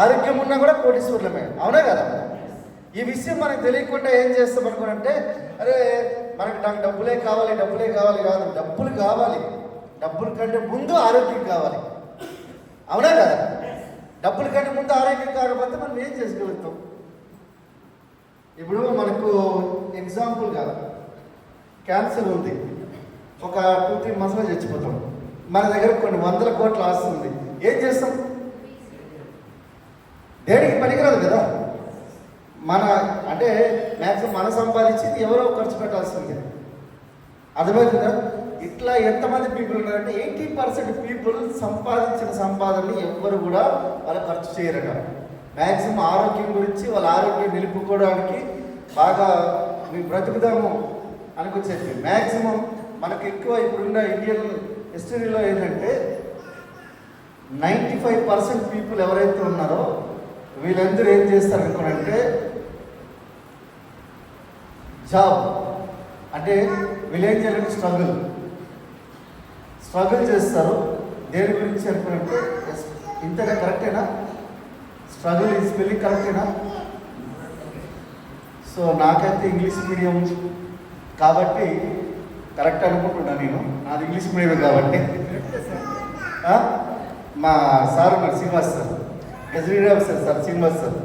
ఆరోగ్యం ఉన్నా కూడా కోటీశ్వరులమే, అవునా కదా? ఈ విషయం మనకు తెలియకుండా ఏం చేస్తాం అనుకోనంటే, అరే నాకు డబ్బులే కావాలి కాదు, డబ్బులు కావాలి. డబ్బుల కంటే ముందు ఆరోగ్యం కావాలి, అవునా కదా? డబ్బుల కంటే ముందు ఆరోగ్యం కాకపోతే మనం ఏం చేసుకోగలుగుతాం? ఇప్పుడు మనకు ఎగ్జాంపుల్గా క్యాన్సర్ ఉంది, ఒక 2-3 monthsలో చచ్చిపోతాం. మన దగ్గర కొన్ని 100 కోట్ల ఆస్తి ఉంది, ఏం చేస్తాం? దేనికి పనికిరాదు కదా. మన అంటే మ్యాక్సిమం మనం సంపాదించింది ఎవరో ఖర్చు పెట్టాల్సిందే, అర్థమవుతుందా? ఇట్లా ఎంతమంది పీపుల్ ఉన్నారంటే 80% పీపుల్ సంపాదించిన సంపాదనని ఎవ్వరు కూడా వాళ్ళు ఖర్చు చేయరట. మ్యాక్సిమం ఆరోగ్యం గురించి, వాళ్ళ ఆరోగ్యం నిలుపుకోవడానికి బాగా మేము బ్రతుకుదాము అనుకొచ్చేది. మ్యాక్సిమం మనకు ఎక్కువ ఇప్పుడున్న ఇండియన్ హిస్టరీలో ఏంటంటే 95% పీపుల్ ఎవరైతే ఉన్నారో వీళ్ళందరూ ఏం చేస్తారు అనుకోనంటే, జాబ్ అంటే వీళ్ళు ఏం చేయాలంటే స్ట్రగుల్ చేస్తారు. దేని గురించి అనుకున్నట్టు ఇంతగా కరెక్టేనా? స్ట్రగుల్ ఈ స్పెల్లింగ్ కరెక్టేనా? సో నాకైతే ఇంగ్లీష్ మీడియం కాబట్టి కరెక్ట్ అనుకుంటున్నా, నేను నాది ఇంగ్లీష్ మీడియం కాబట్టి. మా సార్ ఉన్నారు Srinivas sir, SBD officer sir Srinivas sir.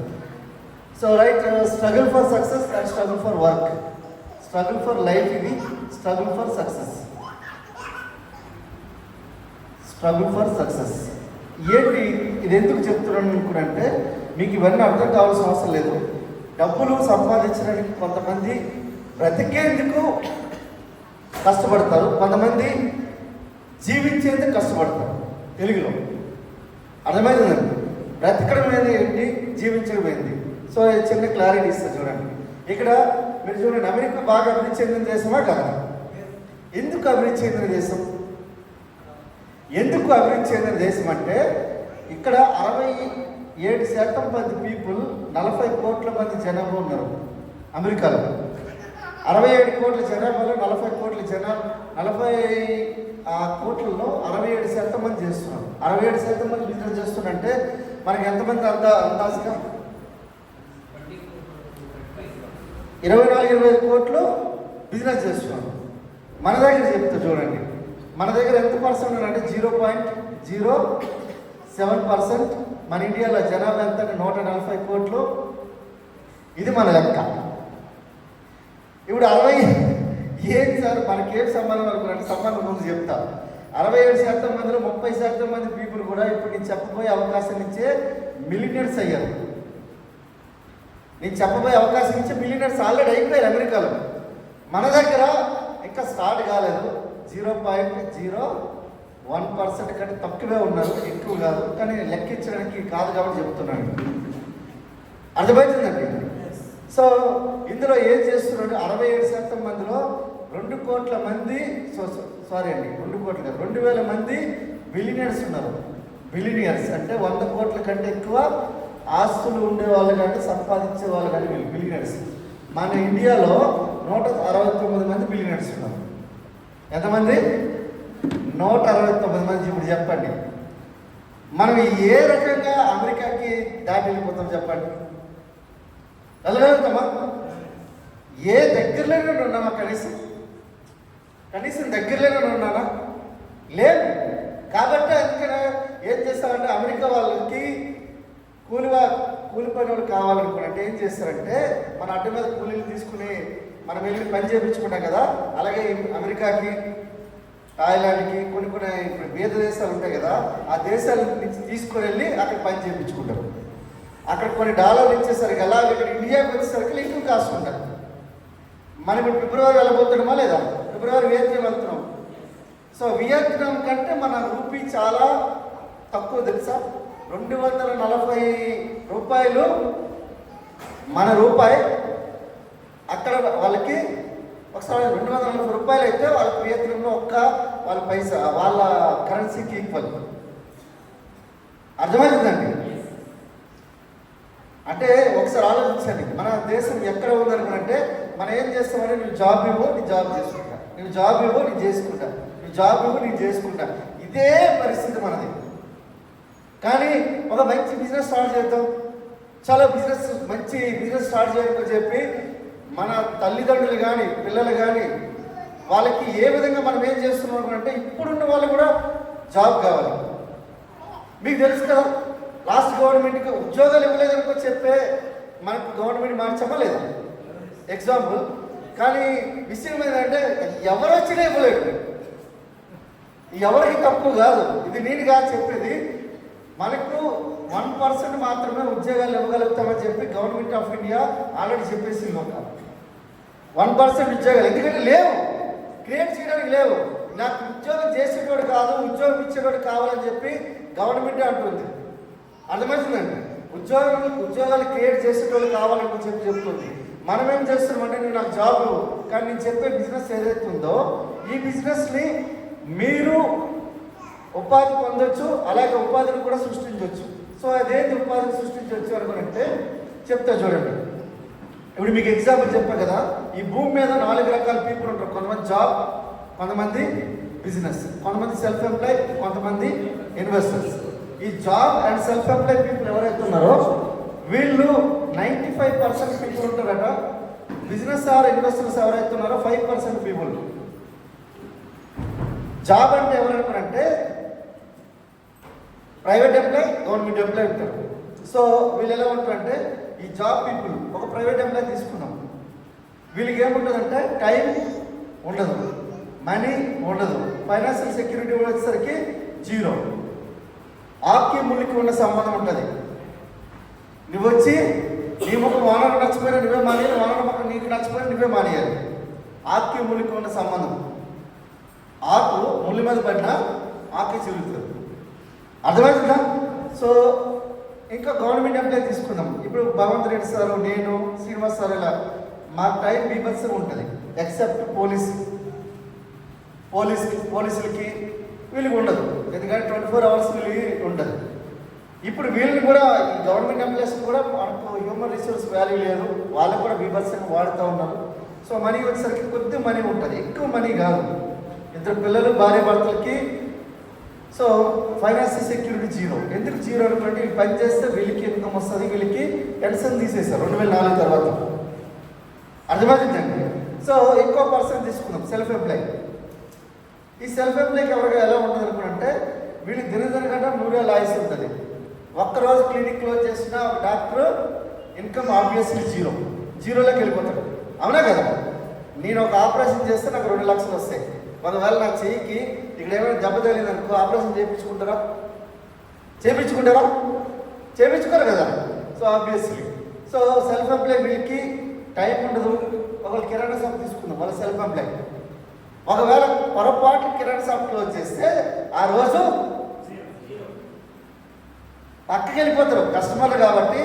So right, struggle for success and struggle for work, struggle for life, ఇది struggle for success. Struggle for success ఏంటి? ఇది ఎందుకు చెప్తున్నాను అనుకుంటే, మీకు ఇవన్నీ అర్థం కావాల్సిన అవసరం లేదు. డబ్బులు సంపాదించడానికి కొంతమంది బ్రతికేందుకు కష్టపడతారు, కొంతమంది జీవించేందుకు కష్టపడతారు. తెలుగులో అర్థమైందండి. బ్రతకడం అనేది ఏంటి, జీవించడం ఏంటి? సో చిన్న క్లారిటీ ఇస్తారు చూడండి. ఇక్కడ మీరు చూడండి, అమెరికా బాగా అభివృద్ధి చెందిన దేశమా కాదా? ఎందుకు అభివృద్ధి చెందిన దేశం? ఎందుకు అభివృద్ధి చెందిన దేశం అంటే, ఇక్కడ 67% మంది పీపుల్, 40 కోట్ల మంది జనాభా ఉన్నారు అమెరికాలో. 67 కోట్ల జనాభాలో 40 కోట్ల జనాభా, 40 కోట్లలో 67% మంది చేస్తున్నారు. 67% మంది బిజినెస్ చేస్తున్నారంటే మనకి ఎంతమంది అందాజుగా 24-25 కోట్లు బిజినెస్ చేస్తున్నారు. మన దగ్గర చెప్తా చూడండి, మన దగ్గర ఎంత పర్సెంట్ అంటే 0.07%. మన ఇండియాలో జనాభా ఎంత అంటే 140 కోట్లు. ఇది మన లెక్క. ఇప్పుడు 60 ఏం సార్ మనకేం సంబంధం అనుకున్నట్టు సంబంధం ముందు చెప్తా. 67% మందిలో 30% మంది పీపుల్ కూడా ఇప్పుడు నేను చెప్పబోయే అవకాశం ఇచ్చే మిలియనర్స్ అయ్యారు. నేను చెప్పబోయే అవకాశం ఇచ్చే మిలియనర్స్ ఆల్రెడీ అయిపోయారు అమెరికాలో. మన దగ్గర ఇంకా స్టార్ట్ కాలేదు. 0.01% కంటే తక్కువే ఉన్నారు, ఎక్కువ కాదు. కానీ లెక్కించడానికి కాదు కాబట్టి చెప్తున్నాను, అర్థమవుతుందండి. సో ఇందులో ఏం చేస్తున్నాడు, 67% మందిలో 2 కోట్ల మంది, సారీ అండి 2 కోట్లు కాదు, 2000 మంది బిలియనర్స్ ఉన్నారు. బిలియనర్స్ అంటే 100 కోట్ల కంటే ఎక్కువ ఆస్తులు ఉండేవాళ్ళు కానీ సంపాదించే వాళ్ళు కానీ వీళ్ళు బిలియనర్స్. మన ఇండియాలో 169 మంది బిలియనర్స్ ఉన్నారు. ఎంతమంది? 169 మంది. ఇప్పుడు చెప్పండి, మనం ఏ రకంగా అమెరికాకి దాటి వెళ్ళిపోతాం చెప్పండి? వెళ్ళగలుగుతామా? ఏ దగ్గరలోనే ఉన్నామా? కనీసం దగ్గరలోనే ఉన్నానా? లేదు. కాబట్టి అందుకనే ఏం చేస్తారంటే, అమెరికా వాళ్ళకి కూలి పని వాళ్ళు కావాలనుకున్నట్టు ఏం చేస్తారంటే, మన అడ్డు మీద కూలీలు తీసుకుని మనం వెళ్ళి పని చేయించుకుంటాం కదా. అలాగే అమెరికాకి, థాయిలాండ్కి కొన్ని ఇప్పుడు వేద దేశాలు ఉంటాయి కదా, ఆ దేశాల నుంచి తీసుకొని వెళ్ళి అక్కడ పని చేయించుకుంటారు. అక్కడ కొన్ని డాలర్లు ఇచ్చేసరికి, అలాగే ఇక్కడ ఇండియాకి వచ్చేసరికి ఎక్కువ కాస్ట్ ఉంటుంది. మనం ఇప్పుడు ఫిబ్రవరి వెళ్ళబోతున్నామా లేదా? ఫిబ్రవరి వియత్నాం వెళ్తున్నాం. సో వియత్నాం కంటే మన రూపీ చాలా తక్కువ తెలుసా? 240 రూపాయలు మన రూపాయి. అక్కడ వాళ్ళకి ఒకసారి 240 రూపాయలు అయితే వాళ్ళకి వియత్నంలో వాళ్ళ పైసా వాళ్ళ కరెన్సీకి ఈక్వల్. అర్థమవుతుందండి? అంటే ఒకసారి ఆలోచించండి, మన దేశం ఎక్కడ ఉందనుకుంటే, మనం ఏం చేస్తామంటే, నువ్వు జాబ్ ఇవ్వు నేను జాబ్ చేసుకుంటా, నువ్వు జాబ్ ఇవ్వు నేను చేసుకుంటా, నువ్వు జాబ్ ఇవ్వు నేను చేసుకుంటా. ఇదే పరిస్థితి మనది. కానీ ఒక మంచి బిజినెస్ స్టార్ట్ చేద్దాం, చాలా మంచి బిజినెస్ స్టార్ట్ చేయాలని చెప్పి మన తల్లిదండ్రులు కానీ పిల్లలు కానీ వాళ్ళకి ఏ విధంగా మనం ఏం చేస్తున్నాం అంటే ఇప్పుడున్న వాళ్ళు కూడా జాబ్ కావాలి. మీకు తెలుసు కదా, లాస్ట్ గవర్నమెంట్కి ఉద్యోగాలు ఇవ్వలేదనుకో చెప్పే మనకు గవర్నమెంట్ మార్చామా లేదా ఎగ్జాంపుల్. కానీ విషయం ఏంటంటే ఎవరు వచ్చినా ఇవ్వలేదు. ఎవరికి తప్పు కాదు, ఇది నేను కాదు చెప్పేది. మనకు 1% మాత్రమే ఉద్యోగాలు ఇవ్వగలుగుతామని చెప్పి గవర్నమెంట్ ఆఫ్ ఇండియా ఆల్రెడీ చెప్పేసింది. ఒక 1% ఉద్యోగాలు ఎందుకంటే లేవు, క్రియేట్ చేయడానికి లేవు. నాకు ఉద్యోగం చేసేటోడు కాదు, ఉద్యోగం ఇచ్చేటోడు కావాలని చెప్పి గవర్నమెంటే అంటుంది. అర్థమవుతుందండి, ఉద్యోగాలు క్రియేట్ చేసేటోడు కావాలని చెప్పి చెప్తుంది. మనం ఏం చేస్తున్నామంటే నేను నాకు జాబ్, కానీ నేను చెప్పే బిజినెస్ ఏదైతే ఉందో ఈ బిజినెస్ని మీరు ఉపాధి పొందొచ్చు, అలాగే ఉపాధిని కూడా సృష్టించవచ్చు. సో అదేంటి ఉపాధిని సృష్టించవచ్చు అనుకుంటే చెప్తా చూడండి. ఇప్పుడు మీకు ఎగ్జాంపుల్ చెప్పా కదా, ఈ భూమి మీద 4 రకాల పీపుల్ ఉంటారు. కొంతమంది జాబ్, కొంతమంది బిజినెస్, కొంతమంది సెల్ఫ్ ఎంప్లాయ్, కొంతమంది ఇన్వెస్టర్స్. ఈ job and self employee people ఎవరైతే ఉన్నారో వీళ్ళు 95% పీపుల్ ఉంటారట. బిజినెస్ ఆర్ ఇన్వెస్టర్స్ ఎవరైతే ఉన్నారో 5% పీపుల్. జాబ్ అంటే ఎవరంటారంటే ప్రైవేట్ ఎంప్లాయ్, గవర్నమెంట్ ఎంప్లాయ్ ఉంటారు. సో వీళ్ళు ఎలా ఉంటారంటే ఈ జాబ్ పీపుల్ ఒక ప్రైవేట్ ఎంప్లాయ్ తీసుకున్నాం, వీళ్ళకి ఏముంటుందంటే టైం ఉండదు, మనీ ఉండదు, ఫైనాన్షియల్ సెక్యూరిటీ వచ్చేసరికి 0. ఆకి ముళ్ళకి ఉన్న సంబంధం ఉంటుంది. నువ్వు వచ్చి నీ ముఖం ఓనర్ నచ్చిపోయినా నువ్వే మానేయాలి, ఓనర్ ముఖం నీకు నచ్చిపోయినా నువ్వే మానేయాలి. ఆకి ముళ్ళకి ఉన్న సంబంధం. ఆకు ముళ్ళ మీద పడినా ఆకే చిరుగుతుంది. అర్థమవుతుందా? సో ఇంకా గవర్నమెంట్ ఎంప్లాయ్ తీసుకుందాం. ఇప్పుడు భగవంత్ రెడ్డి సారు, నేను, శ్రీనివాస్ సార్, ఇలా మా టైం బీభత్సంగా ఉంటుంది. ఎక్సెప్ట్ పోలీసులకి వీళ్ళకి ఉండదు, ఎందుకంటే 24 అవర్స్ వీళ్ళకి ఉండదు. ఇప్పుడు వీళ్ళని కూడా ఈ గవర్నమెంట్ ఎంప్లాయీస్ కూడా మనకు హ్యూమన్ రిసోర్స్ వాల్యూ లేదు, వాళ్ళకు కూడా బీభత్సంగా వాడుతూ ఉన్నారు. సో మనీ వచ్చేసరికి కొద్ది మనీ ఉంటుంది, ఎక్కువ మనీ కాదు. 2 పిల్లలు, భార్య భర్తలకి. So financial security 0. ఎందుకు 0 అనుకుంటే వీళ్ళు పని చేస్తే వీళ్ళకి ఇన్కమ్ వస్తుంది, వీళ్ళకి పెన్షన్ తీసేశారు 2004 తర్వాత. అర్థమవుతుందండి. సో ఇంకో పర్సన్ తీసుకుందాం, సెల్ఫ్ ఎంప్లాయ్. ఈ సెల్ఫ్ ఎంప్లాయ్కి ఎవరికి ఎలా ఉంటుంది అనుకుంటే వీళ్ళు దినదినగంట 100 ఏళ్ళ ఆయుష్ ఉంటుంది. ఒక్కరోజు క్లినిక్ క్లోజ్ చేసిన ఒక డాక్టర్ ఇన్కమ్ ఆబ్వియస్లీ 0లోకి వెళ్ళిపోతాడు. అవునా కదా? నేను ఒక ఆపరేషన్ చేస్తే నాకు 2 లక్షలు వస్తాయి. ఒకవేళ నా చెయ్యికి ఇక్కడ ఏమైనా దెబ్బ తగిలింది అనుకో, ఆపరేషన్ చేయించుకుంటారా? చేయించుకోరు కదా. So obviously so self employee వీళ్ళకి టైం ఉండదు. ఒకవేళ కిరాణా షాప్ తీసుకుందాం, వాళ్ళ సెల్ఫ్ ఎంప్లాయ్. ఒకవేళ పొరపాటు కిరాణా షాప్ క్లోజ్ చేస్తే ఆ రోజు పక్కకి వెళ్ళిపోతారు కస్టమర్లు. కాబట్టి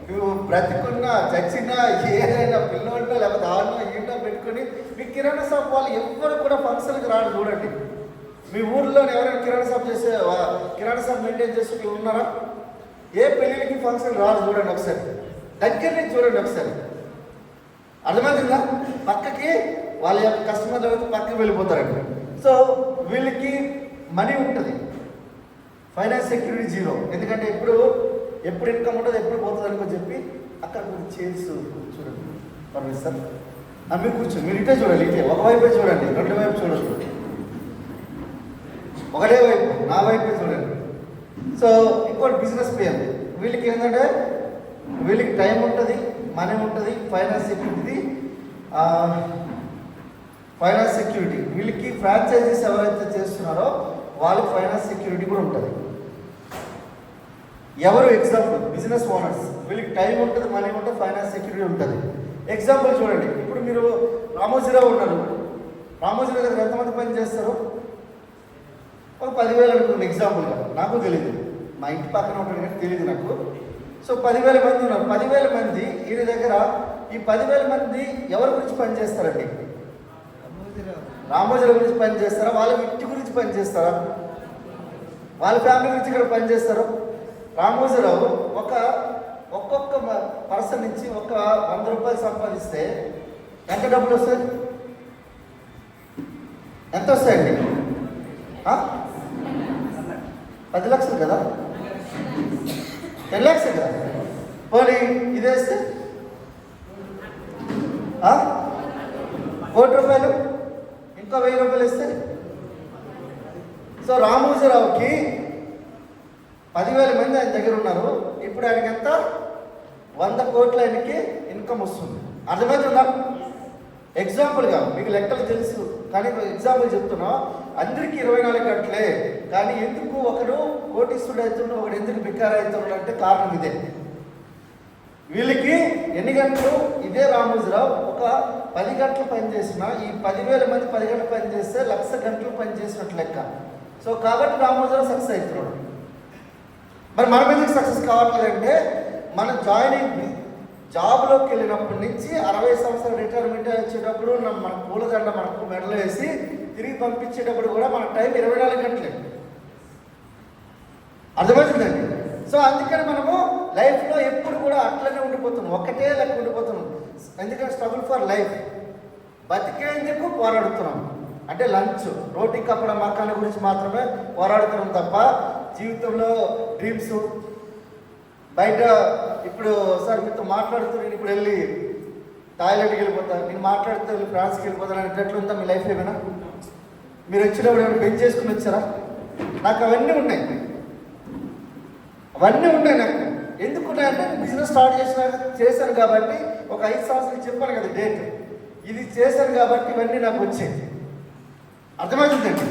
నువ్వు బ్రతికున్నా, చచ్చినా, ఏదైనా పిల్లోడినో లేకపోతే ఆడినో ఏంటో పెట్టుకొని మీ కిరాణా షాప్ వాళ్ళు ఎవరు కూడా ఫంక్షన్కి రాడు. చూడండి, మీ ఊర్లో ఎవరైనా కిరాణా షాప్ మెయింటైన్ చేసే ఉన్నారా? ఏ పెళ్ళిళ్ళకి ఫంక్షన్ రాదు. చూడండి ఒకసారి, దగ్గర నుంచి చూడండి ఒకసారి. అర్థమవుతుందా? పక్కకి వాళ్ళ యొక్క కస్టమర్లు అయితే పక్కకి వెళ్ళిపోతారండి. సో వీళ్ళకి మనీ ఉంటుంది, ఫైనాన్స్ సెక్యూరిటీ 0. ఎందుకంటే ఎప్పుడు ఇన్కమ్ ఉంటుంది, ఎప్పుడు పోతుంది అనుకో చెప్పి అక్కడ కొంచెం చైర్స్ చూడండి. పర్మిషన్ మీరు కూర్చోండి, మీరు ఇటే చూడండి, ఇటే ఒకవైపే చూడండి, 2 వైపు చూడండి, ఒకటే వైపు, నా వైపే చూడండి. సో ఇంకోటి బిజినెస్ పేరు. వీళ్ళకి ఏంటంటే వీళ్ళకి టైం ఉంటుంది, మనీ ఉంటుంది, ఫైనాన్స్ సెక్యూరిటీ. వీళ్ళకి ఫ్రాంచైజీస్ ఎవరైతే చేస్తున్నారో వాళ్ళకి ఫైనాన్స్ సెక్యూరిటీ కూడా ఉంటుంది. ఎవరు ఎగ్జాంపుల్ బిజినెస్ ఓనర్స్, వీళ్ళకి టైం ఉంటుంది, మనీ ఉంటుంది, ఫైనాన్స్ సెక్యూరిటీ ఉంటుంది. ఎగ్జాంపుల్ చూడండి, ఇప్పుడు మీరు రామోజీరావు ఉన్నారు. రామోజీరావు దగ్గర ఎంతమంది పని చేస్తారు? ఒక 10,000 అనుకోండి ఎగ్జాంపుల్గా. నాకు తెలియదు, మా ఇంటి పక్కన ఉంటాడు కానీ తెలియదు నాకు. సో 10,000 మంది ఉన్నారు. 10,000 మంది ఈయన దగ్గర. ఈ 10,000 మంది ఎవరి గురించి పని చేస్తారండి? రామోజీరావు గురించి పని చేస్తారా? వాళ్ళ ఇంటి గురించి పని చేస్తారా? వాళ్ళ ఫ్యామిలీ గురించి ఇక్కడ పని చేస్తారు. రామోజీరావు ఒక్కొక్క పర్సన్ నుంచి ఒక 100 రూపాయలు సంపాదిస్తే ఎంత డబ్బులు వస్తాయి? ఎంత వస్తాయండి? 10 లక్షలు కదా. 10 lakhs కదా. పోనీ ఇదేస్తే 1 కోటి రూపాయలు, ఇంకో 1000 రూపాయలు ఇస్తే. సో రామోజీరావుకి 10,000 మంది ఆయన దగ్గర ఉన్నారు. ఇప్పుడు ఆయనకి ఎంత? 100 కోట్ల ఆయనకి ఇన్కమ్ వస్తుంది. అర్థమవుతుందా? ఎగ్జాంపుల్గా మీకు లెక్కలు తెలుసు కానీ ఎగ్జాంపుల్ చెప్తున్నా. అందరికీ 24 గంటలే, కానీ ఎందుకు ఒకడు కోటీశ్వరుడు అవుతున్నాడు, ఒకడు ఎందుకు బికారు అవుతున్నాడు అంటే కారణం ఇదే. వీళ్ళకి ఎన్ని గంటలు? ఇదే రామోజీరావు ఒక 10 గంటలు పనిచేసిన, ఈ 10,000 మంది 10 గంటలు పనిచేస్తే 1,00,000 గంటలు పనిచేసినట్లు లెక్క. సో కాబట్టి రామోజీరావు సక్సెస్ అవుతున్నాడు. మరి మనం ఎందుకు సక్సెస్ కావట్లేదంటే, మనం జాబ్లోకి వెళ్ళినప్పటి నుంచి 60 సంవత్సరాలు రిటైర్మెంట్ వచ్చేటప్పుడు మన పూలదండ మనకు మెడలో వేసి తిరిగి పంపించేటప్పుడు కూడా మన టైం 24 గంటలే. అర్థమవుతుందండి? సో అందుకని మనము లైఫ్లో ఎప్పుడు కూడా అట్లనే ఉండిపోతున్నాం, ఒకటే లెక్క ఉండిపోతున్నాం. ఎందుకంటే స్ట్రగుల్ ఫర్ లైఫ్, బతికేందుకు పోరాడుతున్నాం. అంటే లంచ్, రోటీ కప్పడ మకాన గురించి మాత్రమే పోరాడుతున్నాం తప్ప జీవితంలో డ్రీమ్స్ బయట. ఇప్పుడు సార్ మీతో మాట్లాడుతూ నేను ఇప్పుడు వెళ్ళి టాయిలెట్కి వెళ్ళిపోతాను, నేను మాట్లాడితే వెళ్ళి ఫ్రాన్స్కి వెళ్ళిపోతాను అనేటట్లు ఉందా మీ లైఫ్? ఏమైనా మీరు వచ్చినప్పుడు ఏమైనా పెంచి చేసుకుని వచ్చారా? నాకు అవన్నీ ఉన్నాయి నాకు. ఎందుకున్నాయంటే బిజినెస్ స్టార్ట్ చేశాను కాబట్టి ఒక 5 సంవత్సరాలు చెప్పాను కదా డేట్, ఇది చేశాను కాబట్టి ఇవన్నీ నాకు వచ్చాయి. అర్థమవుతుందండి?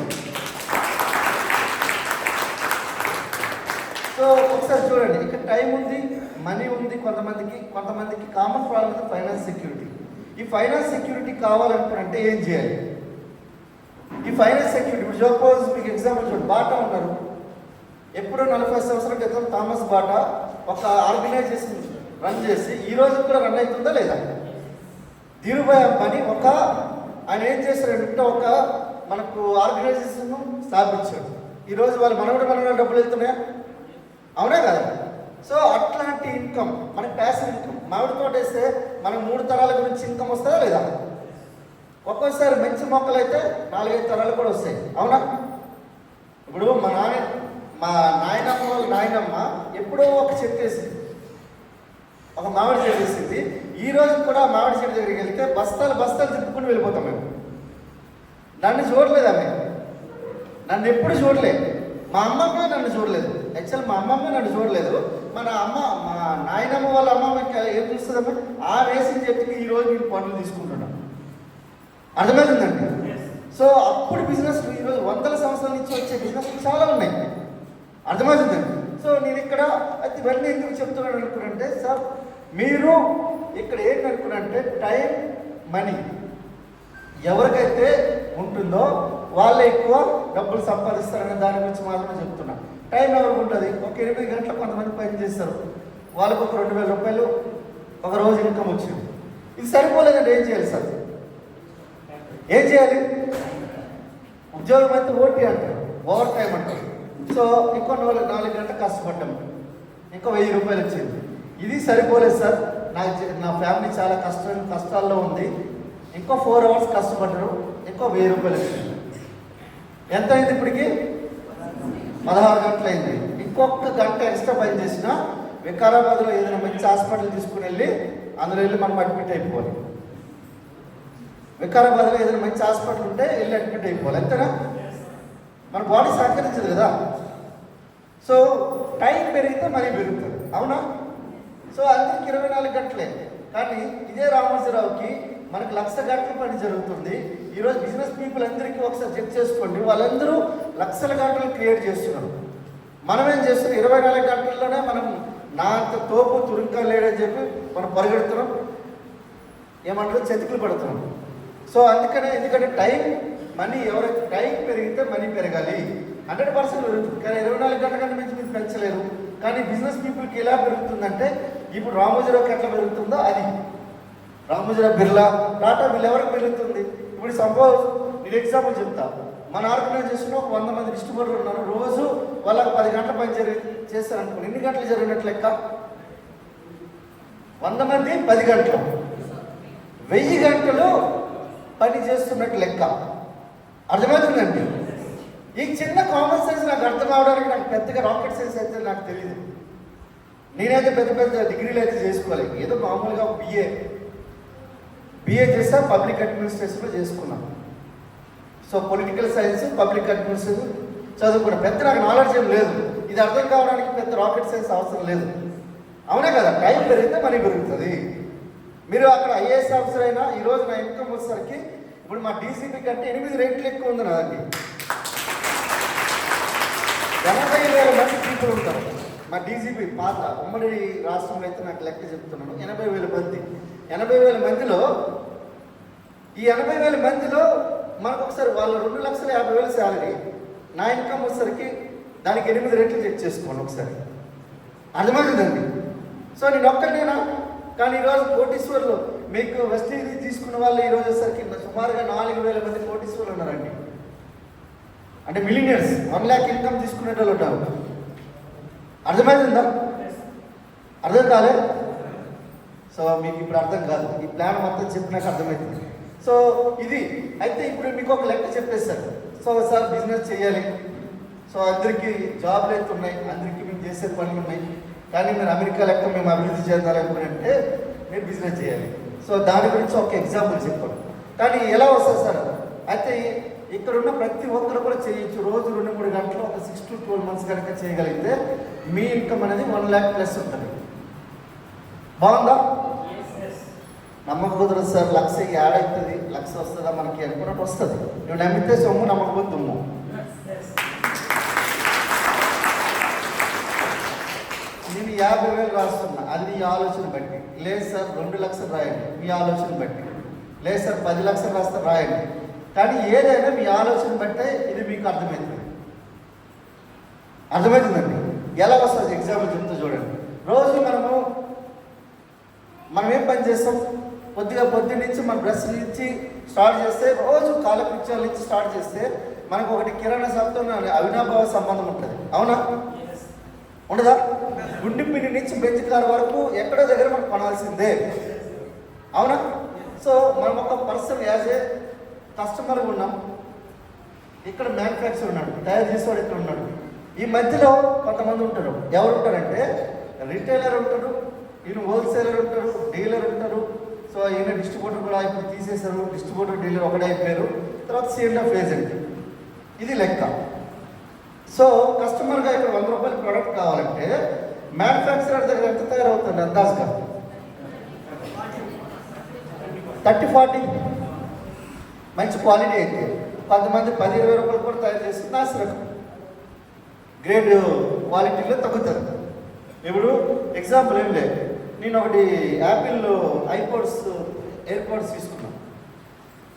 సో ఒకసారి చూడండి, ఇక్కడ టైం ఉంది, మనీ ఉంది కొంతమందికి కామన్ ప్రాబ్లం ఫైనాన్స్ సెక్యూరిటీ. ఈ ఫైనాన్స్ సెక్యూరిటీ కావాలనుకుంటే ఏం చేయాలి? ఈ ఫైనాన్స్ సెక్యూరిటీ ఇప్పుడు సపోజ్ మీకు ఎగ్జాంపుల్ చూడండి, బాటా ఉన్నారు. ఎప్పుడో 40 సంవత్సరాల క్రితం థామస్ బాటా ఒక ఆర్గనైజేషన్ రన్ చేసి ఈ రోజు కూడా రన్ అవుతుందా లేదా? ధీరుభాయ్ అంబానీ ఆయన ఏం చేశారంటే ఒక మనకు ఆర్గనైజేషన్ స్థాపించాడు. ఈరోజు వాళ్ళు మనవడు డబ్బులు వెళ్తున్నాయా? అవునా కదా? సో అట్లాంటి ఇన్కమ్ మనకి ప్యాసివ్ ఇన్కమ్. మామిడి తోట వేస్తే మనకు 3 తరాల గురించి ఇన్కమ్ వస్తుందా లేదా? ఒక్కోసారి మంచి మొక్కలు అయితే 4-5 తరాలు కూడా వస్తాయి. అవునా? ఇప్పుడు మా నాయనమ్మ వాళ్ళ నాయనమ్మ ఎప్పుడో ఒక చెట్టు వేసింది, ఒక మామిడి చెట్టు వేసింది. ఈ రోజు కూడా మామిడి చెట్టు దగ్గరికి వెళ్తే బస్తాలు తిప్పుకుని వెళ్ళిపోతాం మేము. నన్ను చూడలేదు ఆమె, నన్ను ఎప్పుడు చూడలేదు. మా అమ్మమ్మ నన్ను చూడలేదు. యాక్చువల్ మా అమ్మమ్మ నన్ను చూడలేదు. మా నాయనమ్మ వాళ్ళ అమ్మమ్మ ఏం చూస్తుందమ్మా? ఆ వేసిన చెట్టుకి ఈరోజు నేను పనులు తీసుకుంటున్నాను. అర్థమవుతుందండి? సో అప్పుడు బిజినెస్ ఈరోజు 100 సంవత్సరాల నుంచి వచ్చే బిజినెస్ చాలా ఉన్నాయి. అర్థమవుతుందండి? సో నేను ఇక్కడ ఇవన్నీ ఎందుకు చెప్తున్నాను అనుకున్నానంటే, సార్ మీరు ఇక్కడ ఏంటనుకున్నానంటే టైం మనీ ఎవరికైతే ఉంటుందో వాళ్ళే ఎక్కువ డబ్బులు సంపాదిస్తారనే దాని గురించి మాత్రమే చెప్తున్నా. టైం ఎవరికి ఉంటుంది? ఒక 8 గంటలు కొంతమంది పని చేస్తారు, వాళ్ళకు ఒక 2,000 రూపాయలు ఒక రోజు ఇన్కమ్ వచ్చింది. ఇది సరిపోలేదంటే ఏం చేయాలి సార్? ఏం చేయాలి? ఉద్యోగం అయితే ఓటీ అంటారు, ఓవర్ టైం అంటారు. సో ఇంకో 4 గంటలు కష్టపడ్డాం, ఇంకో 1000 రూపాయలు వచ్చింది. ఇది సరిపోలేదు సార్, నా ఫ్యామిలీ చాలా కష్టాల్లో ఉంది. ఇంకో 4 అవర్స్ కష్టపడ్డారు, ఇంకో 1000 రూపాయలు వచ్చింది. ఎంత అయింది? ఇప్పటికి 16 గంటలు అయింది. ఇంకొక గంట ఎక్స్ట్రా పని చేసినా వికారాబాద్లో ఏదైనా మంచి హాస్పిటల్ తీసుకుని వెళ్ళి అందులో వెళ్ళి మనం అడ్మిట్ అయిపోవాలి. వికారాబాద్లో ఏదైనా మంచి హాస్పిటల్ ఉంటే వెళ్ళి అడ్మిట్ అయిపోవాలి. అంతేనా? మన బాడీ సహకరించదు కదా. సో టైం పెరిగితే మనీ పెరుగుతుంది. అవునా? సో అందరికి 24 గంటలే. కానీ ఇదే రామోజీరావుకి మనకు 1,00,000 గంటల పని జరుగుతుంది. ఈరోజు బిజినెస్ పీపుల్ అందరికీ ఒకసారి చెక్ చేసుకోండి, వాళ్ళందరూ 1,00,000 గంటలు క్రియేట్ చేస్తున్నారు. మనం ఏం చేస్తున్నాం? 24 గంటల్లోనే మనం నా అంత తోపు తురుంకా లేడని చెప్పి మనం పరిగెడుతున్నాం, ఏమంటారు చెతికిలు పడుతున్నాం. సో అందుకనే, ఎందుకంటే టైం మనీ ఎవరైతే టైం పెరిగితే మనీ పెరగాలి, 100% పెరుగుతుంది. కానీ 24 గంటల కంటే మించి మీరు పెంచలేరు. కానీ బిజినెస్ పీపుల్కి ఎలా పెరుగుతుందంటే, ఇప్పుడు రామోజీరావుకి ఎట్లా పెరుగుతుందో అది రామోజీరావు, బిర్లా, టాటా వీళ్ళు ఎవరికి పెరుగుతుంది? ఇప్పుడు సపోజ్ నేను ఎగ్జాంపుల్ చెప్తా. మన ఆర్గనైజేషన్లో ఒక 100 మంది డిస్ట్రిబ్యూటర్లు ఉన్నారు. రోజు వాళ్ళకి 10 గంటల పని చేస్తారనుకోండి, ఎన్ని గంటలు జరిగినట్లు లెక్క? 100 మంది 10 గంటలు, 1000 గంటలు పని చేస్తున్నట్టు లెక్క. అర్థమవుతుందండి? ఈ చిన్న కామన్ సెన్స్ నాకు అర్థం అవడానికి నాకు పెద్దగా రాకెట్ సైన్స్ అయితే నాకు తెలియదు. నేనైతే పెద్ద పెద్ద డిగ్రీలు అయితే చేసుకోవాలి, ఏదో మామూలుగా బిఏ చేస్తా, పబ్లిక్ అడ్మినిస్ట్రేషన్లో చేసుకున్నాను. So political science, public administration చదువుకున్నా. పెద్ద నాకు నాలెడ్జ్ ఏం లేదు, ఇది అర్థం కావడానికి పెద్ద రాకెట్ సైన్స్ అవసరం లేదు. అవునే కదా, టైం పెరిగితే మనీ పెరుగుతుంది. మీరు అక్కడ ఐఏఎస్ ఆఫీసర్ అయినా ఈరోజు నా ఇన్కమ్ వచ్చేసరికి ఇప్పుడు మా డీసీపీ కంటే 8 రెట్లు ఎక్కువ ఉంది నాదండి. 80,000 మంది పీపుల్ ఉంటారు మా డీసీపీ. పాత ఉమ్మడి రాష్ట్రంలో అయితే నాకు లెక్క చెప్తున్నాను, 80,000 మంది. 80,000 మందిలో ఈ 80,000 మందిలో మనకు ఒకసారి వాళ్ళ 2,50,000 శాలరీ, నా ఇన్కమ్ వచ్చేసరికి దానికి 8 రెట్లు చెక్ చేసుకోండి ఒకసారి, అర్థమవుతుందండి. సో నేను ఒక్కనేనా, కానీ ఈరోజు కోటీశ్వర్లు మీకు వెస్టేజ్ తీసుకున్న వాళ్ళు ఈరోజు వచ్చేసరికి సుమారుగా 4,000 మంది కోటీశ్వర్లు ఉన్నారండి. అంటే మిలియనర్స్, 1 lakh ఇన్కమ్ తీసుకునే వాళ్ళు ఉంటారు. అర్థమవుతుందా? అర్థం కాలే? సో మీకు ఇప్పుడు అర్థం కాదు, ఈ ప్లాన్ మొత్తం చెప్పినాక అర్థమవుతుంది. సో ఇది అయితే ఇప్పుడు మీకు ఒక లెక్క చెప్పేస్తారు. సో సార్ బిజినెస్ చేయాలి, సో అందరికీ జాబ్లు అయితే ఉన్నాయి, అందరికీ మేము చేసే పనులు ఉన్నాయి, కానీ మీరు అమెరికా లెక్క మేము అభివృద్ధి చెందాలనుకుంటే మీరు బిజినెస్ చేయాలి. సో దాని గురించి ఒక ఎగ్జాంపుల్ చెప్పాను. కానీ ఎలా వస్తుంది సార్? అయితే ఇక్కడ ఉన్న ప్రతి ఒక్కరు కూడా చేయొచ్చు. రోజు 2-3 గంటలు ఒక 6 to 12 months కనుక చేయగలిగితే మీ ఇన్కమ్ అనేది 1 lakh ప్లస్ ఉంటుంది. బాగుందా? నమ్మక కుదరదు సార్, 1,00,000 యాడ్ అవుతుంది, 1,00,000 వస్తుందా మనకి అనుకున్నట్టు వస్తుంది. నువ్వు నమ్మితే సొమ్ము, నమ్మకపోతే దుమ్ము. నేను 50,000 రాస్తున్నా, అది మీ ఆలోచన బట్టి. లేదు సార్ 2 లక్షలు రాయండి, మీ ఆలోచన బట్టి. లేదు సార్ 10 లక్షలు రాస్తే రాయండి, కానీ ఏదైనా మీ ఆలోచన బట్టే ఇది మీకు అర్థమవుతుంది. అర్థమవుతుందండి. ఎలా వస్తుంది ఎగ్జాంపుల్ చెప్తూ చూడండి. రోజు మనం ఏం పని చేస్తాం? పొద్దున్న నుంచి మన బ్రష్ నుంచి స్టార్ట్ చేస్తే, రోజు కాలకృత్యాల నుంచి స్టార్ట్ చేస్తే మనకు ఒకటి కిరాణా షాప్తో అవినాభావ సంబంధం ఉంటుంది. అవునా? ఉండదా? గుండెపిండి నుంచి బెంచ్ కార్ వరకు ఎక్కడో దగ్గర మనం కొనాల్సిందే. అవునా? సో మనం ఒక పర్సన్ యాజ్ ఏ కస్టమర్గా ఉన్నాం. ఇక్కడ మ్యానుఫ్యాక్చర్ ఉన్నాడు, తయారు చేసేవాడు ఇక్కడ ఉన్నాడు. ఈ మధ్యలో కొంతమంది ఉంటారు. ఎవరు ఉంటారంటే రిటైలర్ ఉంటారు, ఈయన హోల్సేలర్ ఉంటారు, డీలర్ ఉంటారు. సో ఈయన డిస్ట్రిబ్యూటర్ కూడా ఇప్పుడు తీసేశారు, డిస్ట్రిబ్యూటర్ డీలర్ ఒకటే అయిపోయారు. తర్వాత C&F ఏజెంట్. ఇది లెక్క. సో కస్టమర్గా ఇక్కడ 100 రూపాయల ప్రోడక్ట్ కావాలంటే మ్యానుఫ్యాక్చరర్ దగ్గర ఎంత తయారవుతుంది అందాజుగా? 30-40 మంచి క్వాలిటీ అయితే. కొంతమంది 10-20 రూపాయలు కూడా తయారు చేసి నాసిరకం గ్రేడ్ క్వాలిటీలో తగ్గుతుంది. ఇప్పుడు ఎగ్జాంపుల్ ఏం లేదు, నేను ఒకటి యాపిల్ ఎయిర్పోడ్స్ తీసుకున్నాను.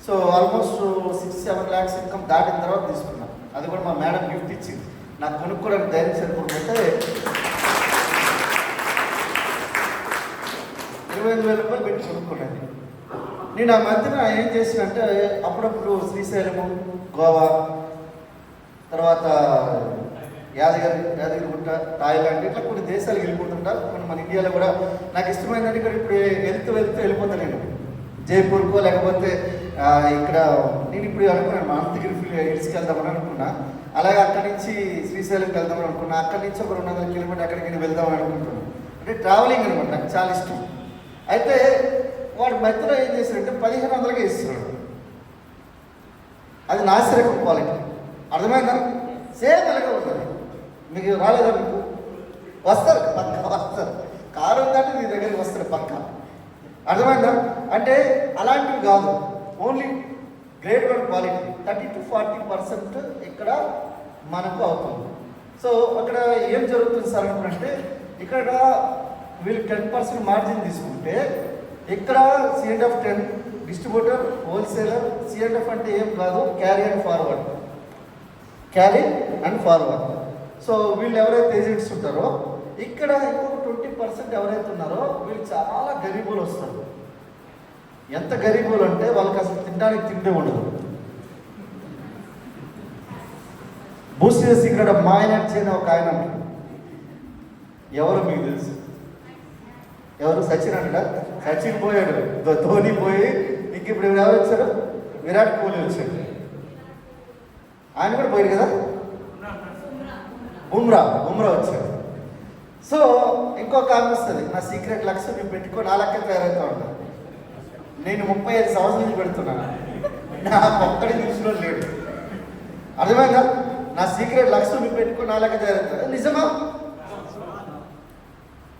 సో ఆల్మోస్ట్ 6-7 lakhs ఇన్కమ్ దాటిన తర్వాత తీసుకున్నాను. అది కూడా మా మేడం గిఫ్ట్ ఇచ్చింది. నాకు కొనుక్కోవడానికి ధైర్యం సరిపోతే 25,000 రూపాయలు పెట్టి కొనుక్కున్నాను. నేను ఆ మధ్యన ఏం చేసినంటే అప్పుడప్పుడు శ్రీశైలము, గోవా, తర్వాత యాదగిరిగుట్ట, థాయిలాండ్, ఇట్లా కొన్ని దేశాలకు వెళ్ళిపోతుంటా. మన ఇండియాలో కూడా నాకు ఇష్టమైందంటే ఇక్కడ ఇప్పుడు వెళ్తూ వెళ్ళిపోతాను. నేను జైపూర్కో లేకపోతే ఇక్కడ నేను ఇప్పుడు అనుకున్నాను అనంతగిరి హిల్స్కి వెళ్దామని అనుకున్నా. అలాగే అక్కడి నుంచి శ్రీశైలంకి వెళ్దామని అనుకున్నా. అక్కడి నుంచి ఒక 200 కిలోమీటర్ అక్కడికి వెళ్దామని అనుకుంటున్నాను. అంటే ట్రావెలింగ్ అనమాట, నాకు చాలా ఇష్టం. అయితే వాడు మధ్యలో ఏం చేశాడంటే 1,500కే ఇస్తున్నాడు. అది నాసిరకం క్వాలిటీ. అర్థమైందా? సేమ్ అలాగే ఉంటుంది. మీకు రాలేదా? మీకు వస్తారు, పక్క వస్తారు. కారు ఉందంటే మీ దగ్గరికి వస్తారు పక్క. అర్థమైందా? అంటే అలాంటివి కాదు, ఓన్లీ గ్రేడ్ 1 క్వాలిటీ. 30-40% ఇక్కడ మనకు అవుతుంది. సో అక్కడ ఏం జరుగుతుంది సార్ అంటే, ఇక్కడ వీళ్ళు 10% మార్జిన్ తీసుకుంటే ఇక్కడ C&F 10, డిస్ట్రిబ్యూటర్, హోల్సేలర్. C&F అంటే ఏం కాదు, క్యారీ అండ్ ఫార్వర్డ్. సో వీళ్ళు ఎవరైతే ఏజెంట్స్ ఉంటారో ఇక్కడ ఇంకొక 20% ఎవరైతే ఉన్నారో వీళ్ళు చాలా గరీబులు వస్తారు. ఎంత గరీబులు అంటే వాళ్ళకి అసలు తినడానికి తిండే ఉండదు. బూస్టర్ సీక్రెట్ మాయనట్ చేయని ఒక ఆయన అంటారు. ఎవరు మీకు తెలుసు? ఎవరు? సచిన్ అంట. సచిన్ పోయాడు, ధోని పోయి ఇంక ఇప్పుడు ఎవరు వచ్చారు? విరాట్ కోహ్లీ వచ్చాడు. ఆయన కూడా పోయాడు కదా. బుమ్రా వచ్చాడు. సో ఇంకొక ఆమె వస్తుంది, నా సీక్రెట్ లక్స్ మీరు పెట్టుకో, నా లెక్క తయారవుతా ఉంటాను. నేను 35 సంవత్సరాల నుంచి పెడుతున్నాను, నా ఒక్కడి చూసిలో లేడు. అర్థమైందా? నా సీక్రెట్ లక్స్ మీరు పెట్టుకో, నా లెక్క తయారవుతారు. నిజమా?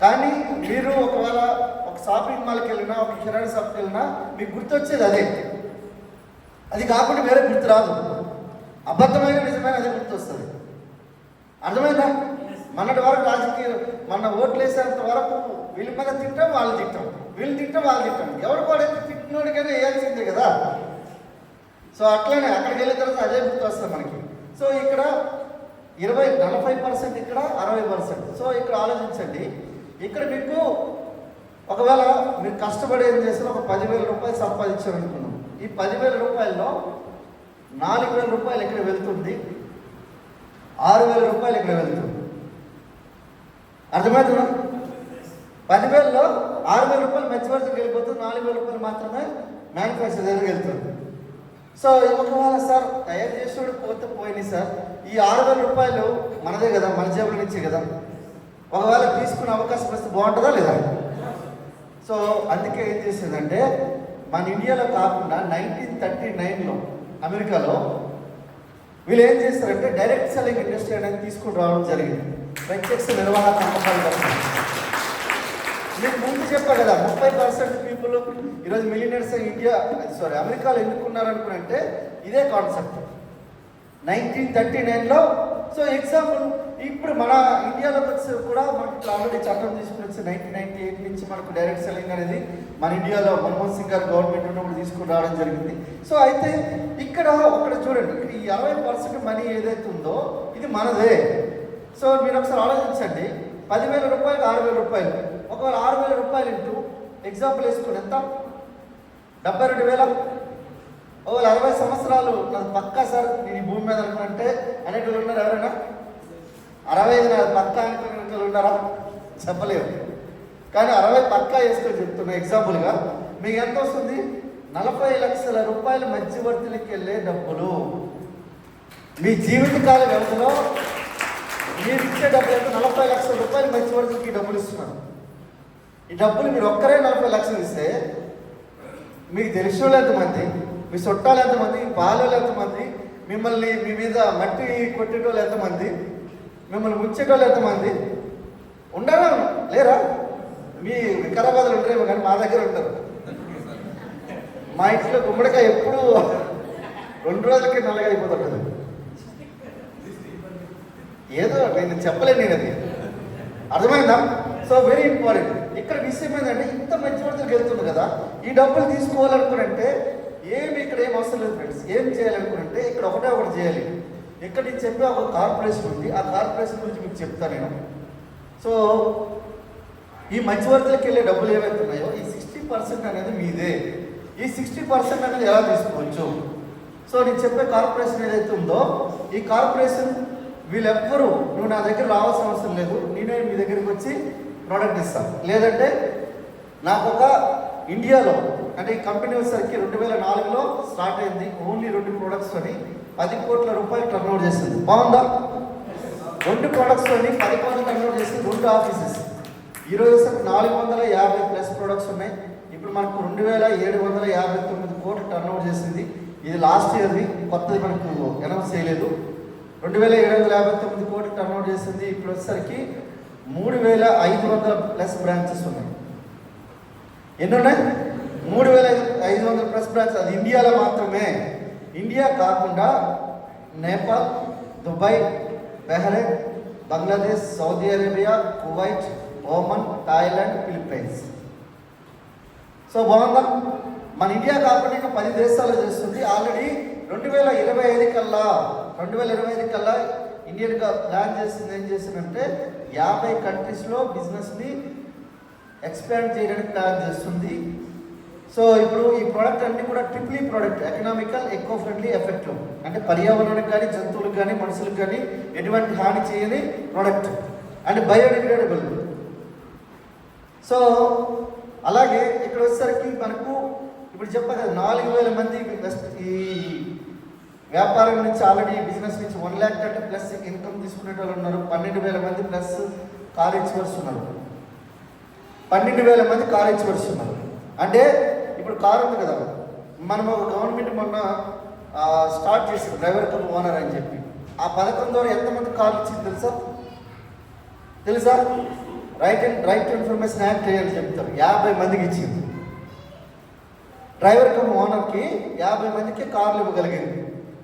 కానీ మీరు ఒకవేళ ఒక షాపింగ్ మాల్కి వెళ్ళినా, ఒక కిరాణా షాప్కి వెళ్ళినా మీకు గుర్తొచ్చేది అదే. అది కాకుండా వేరే గుర్తు రాదు. అబద్ధమైన నిజమైన అదే గుర్తు వస్తుంది. అర్థమైందా? మొన్నటి వరకు రాజకీయ మన ఓట్లు వేసేంత వరకు వీళ్ళ మీద తింటాం, వాళ్ళు తింటాం, వీళ్ళు తింటాం, వాళ్ళు తింటాం. ఎవరు కూడా తిట్టినోడికైనా వేయాల్సిందే కదా. సో అట్లనే అక్కడికి వెళ్ళిన తర్వాత అదే గుర్తు వస్తుంది మనకి. సో ఇక్కడ 40% ఇక్కడ 60%. సో ఇక్కడ ఆలోచించండి, ఇక్కడ మీకు ఒకవేళ మీరు కష్టపడి ఏం చేస్తారో ఒక 10,000 రూపాయలు సంపాదించారు అనుకున్నాం. ఈ 10,000 రూపాయల్లో 4,000 రూపాయలు ఇక్కడ వెళ్తుంది, 6,000 రూపాయలు ఇక్కడ వెళ్తుంది. అర్థమవుతుందా? 10,000లో 6,000 రూపాయలు మధ్యవర్తికి వెళ్ళిపోతుంది, 4,000 రూపాయలు మాత్రమే మ్యానుఫ్యాక్చర్ దగ్గరికి వెళ్తుంది. సో ఒకవేళ సార్ తయారు చేసేవాడు పోతే పోయినాయి సార్, ఈ 6,000 రూపాయలు మనదే కదా, మన జేబుల నుంచే కదా. ఒకవేళ తీసుకునే అవకాశం వస్తే బాగుంటుందా లేదా? సో అందుకే ఏం చేసేదంటే మన ఇండియాలో కాకుండా 1939లో అమెరికాలో వీళ్ళు ఏం చేస్తారంటే డైరెక్ట్ సెల్లింగ్ ఇండస్ట్రీ అనేది తీసుకుని రావడం జరిగింది. ప్రత్యక్ష నిర్వహణ అమ్మకాలు కోసం. నేను ముందు చెప్పా కదా, 30% పీపుల్ ఈరోజు మిలియనర్స్ అమెరికాలో ఎందుకున్నారనుకుంటే ఇదే కాన్సెప్ట్ 1939లో. సో ఎగ్జాంపుల్ ఇప్పుడు మన ఇండియాలో వచ్చి కూడా మనకి ఆల్రెడీ చట్టం తీసుకుని వచ్చి 1998 నుంచి మనకు డైరెక్ట్ సెల్లింగ్ అనేది మన ఇండియాలో మన్మోహన్ సింగ్ గారు గవర్నమెంట్ ఉన్నప్పుడు తీసుకుని రావడం జరిగింది. సో అయితే ఇక్కడ చూడండి, ఇక్కడ ఈ 60% మనీ ఏదైతే ఉందో ఇది మనదే. సో మీరు ఒకసారి ఆలోచించండి, 10,000 రూపాయలు 6,000 రూపాయలు. ఒకవేళ 6,000 రూపాయలు ఇంటూ ఎగ్జాంపుల్ వేసుకుని ఎంత? 72,000. ఒకవేళ 60 సంవత్సరాలు నాకు పక్కా సార్ నేను ఈ భూమి మీద అనుకుంటే అనేటువంటి ఉన్నారు ఎవరైనా? 65 నాకు పక్కా అనుకునే ఉన్నారా? చెప్పలేరు. కానీ 60 పక్కా వేసుకొని చెప్తున్నా ఎగ్జాంపుల్గా. మీకు ఎంత వస్తుంది? 40 లక్షల రూపాయలు మధ్యవర్తులకి వెళ్ళే డబ్బులు. మీ జీవితకాల వ్యవధిలో మీరు ఇచ్చే డబ్బులు అంటే 40 లక్షల రూపాయలు మధ్యవర్తులకి డబ్బులు ఇస్తున్నారు. ఈ డబ్బులు మీరు ఒక్కరే 40 లక్షలు ఇస్తే మీకు తెలిసిన వాళ్ళు ఎంతమంది, మీ చుట్టాలు ఎంతమంది, మీ పాలలు ఎంతమంది, మిమ్మల్ని మీ మీద మట్టి కొట్టేటోళ్ళు ఎంతమంది, మిమ్మల్ని ముంచేటోళ్ళు ఎంతమంది ఉండరా? లేరా? మీ వికారాబాద్లో ఉంటారేమో కానీ మా దగ్గర ఉంటారు. మా ఇంట్లో గుమ్మడికాయ ఎప్పుడు 2 రోజులకి నల్లగా అయిపోతుంటుంది. ఏదో నేను చెప్పలేను, నేను అది అర్థమైందా? So very important. ఇక్కడ విషయం ఏంటంటే ఇంత మధ్యవర్తులకు వెళ్తుంది కదా, ఈ డబ్బులు తీసుకోవాలనుకునంటే ఇక్కడ ఏం అవసరం లేదు ఫ్రెండ్స్. ఏం చేయాలనుకుంటే ఇక్కడ ఒకటి చేయాలి. ఇక్కడ నేను చెప్పే ఒక కార్పొరేషన్ ఉంది, ఆ కార్పొరేషన్ గురించి మీకు చెప్తాను నేను. సో ఈ మధ్యవర్తులకు వెళ్ళే డబ్బులు ఏవైతే ఉన్నాయో ఈ 60% అనేది మీదే. ఈ 60% అనేది ఎలా తీసుకోవచ్చు? సో నేను చెప్పే కార్పొరేషన్ ఏదైతే ఉందో ఈ కార్పొరేషన్ వీళ్ళెవ్వరూ నువ్వు నా దగ్గర రావాల్సిన అవసరం లేదు, నేనే మీ దగ్గరికి వచ్చి ప్రోడక్ట్ ఇస్తాను. లేదంటే నాకు ఒక ఇండియాలో అంటే ఈ కంపెనీ వచ్చేసరికి 2004లో స్టార్ట్ అయింది. ఓన్లీ 2 ప్రోడక్ట్స్ అని 10 కోట్ల రూపాయలు టర్న్ఓవర్ చేస్తుంది. బాగుందా? 2 ప్రోడక్ట్స్ అని 10 కోట్లు టర్న్ఓవర్ చేసి 2 ఆఫీసెస్. ఈరోజు 450+ ప్రోడక్ట్స్ ఉన్నాయి. ఇప్పుడు మనకు 2,759 కోట్లు టర్న్ఓవర్ చేసింది. ఇది లాస్ట్ ఇయర్ది, కొత్తది మనకు అనౌన్స్ చేయలేదు. 2,759 కోట్లు టర్న్ఓవర్ చేసింది. ఇప్పుడు వచ్చేసరికి 3,500+ బ్రాంచెస్ ఉన్నాయి. ఎన్ని ఉన్నాయి? 3,500+ బ్రాంచెస్. అది ఇండియాలో మాత్రమే. ఇండియా కాకుండా Nepal, Dubai, Bahrain, Bangladesh, Saudi Arabia, Kuwait, Oman, Thailand, Philippines. So బాగుందా? మన ఇండియా కాకుండా ఇంకా 10 దేశాలు చేస్తుంది. ఆల్రెడీ 2025 కల్లా ఇండియన్గా ప్లాన్ చేసింది. ఏం చేసిందంటే 50 కంట్రీస్లో బిజినెస్ని ఎక్స్పాండ్ చేయడానికి ప్లాన్ చేస్తుంది. సో ఇప్పుడు ఈ ప్రోడక్ట్ అన్ని కూడా triple product, economical, eco friendly, effective. అంటే పర్యావరణానికి కానీ జంతువులకు కానీ మనుషులకు కానీ ఎటువంటి హాని చేయని ప్రోడక్ట్ అండ్ బయోడిగ్రేడబుల్. సో అలాగే ఇక్కడ వచ్చేసరికి మనకు ఇప్పుడు చెప్పాలి 4,000 మంది ఈ వ్యాపారం నుంచి ఆల్రెడీ బిజినెస్ నుంచి 1,00,000+ ఇన్కమ్ తీసుకునే వాళ్ళు ఉన్నారు. 12,000 మంది ప్లస్ కార్ ఇచ్చేవర్స్ ఉన్నారు, 12,000 మంది కార్ ఇచ్చేవర్స్ ఉన్నారు. అంటే ఇప్పుడు కారు ఉంది కదా, మనము గవర్నమెంట్ మొన్న స్టార్ట్ చేసారు డ్రైవర్ కమ్ ఓనర్ అని చెప్పి. ఆ పథకం ద్వారా ఎంతమంది కార్లు ఇచ్చింది తెలుసా? రైట్ ఇన్ఫర్మేషన్ యాక్ట్ చేయాలని చెప్తారు, 50 మందికి ఇచ్చింది. డ్రైవర్ కమ్ ఓనర్కి 50 మందికి కార్లు ఇవ్వగలిగింది.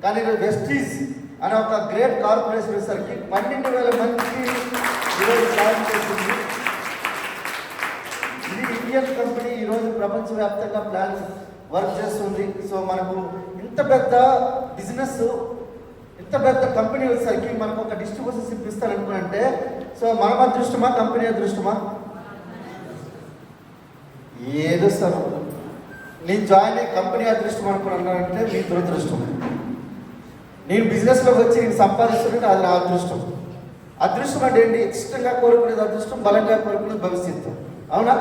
కానీ ఈరోజు వెస్టీజ్ అనే ఒక గ్రేట్ కార్పొరేషన్ వచ్చేసరికి 12,000 మందికి ఈరోజు సాయం చేస్తుంది. ఇది ఇండియన్ కంపెనీ ఈరోజు ప్రపంచవ్యాప్తంగా ప్లాన్ వర్క్ చేస్తుంది. సో మనకు ఇంత పెద్ద బిజినెస్, ఇంత పెద్ద కంపెనీ వచ్చేసరికి మనకు ఒక డిస్ట్రిబ్యూషన్ ఇప్పిస్తారనుకుంటే, సో మన అదృష్టమా కంపెనీ అదృష్టమా? ఏదో సార్ నేను జాయిన్ అయ్యి కంపెనీ అదృష్టం అనుకున్నానంటే మీ దురదృష్టం. నేను బిజినెస్లోకి వచ్చి నేను సంపాదిస్తుంటే అది నా అదృష్టం. అదృష్టం అంటే ఏంటి? ఇష్టంగా కోరుకునేది అదృష్టం, బలంగా కోరుకునేది భవిష్యత్తు. అవునా?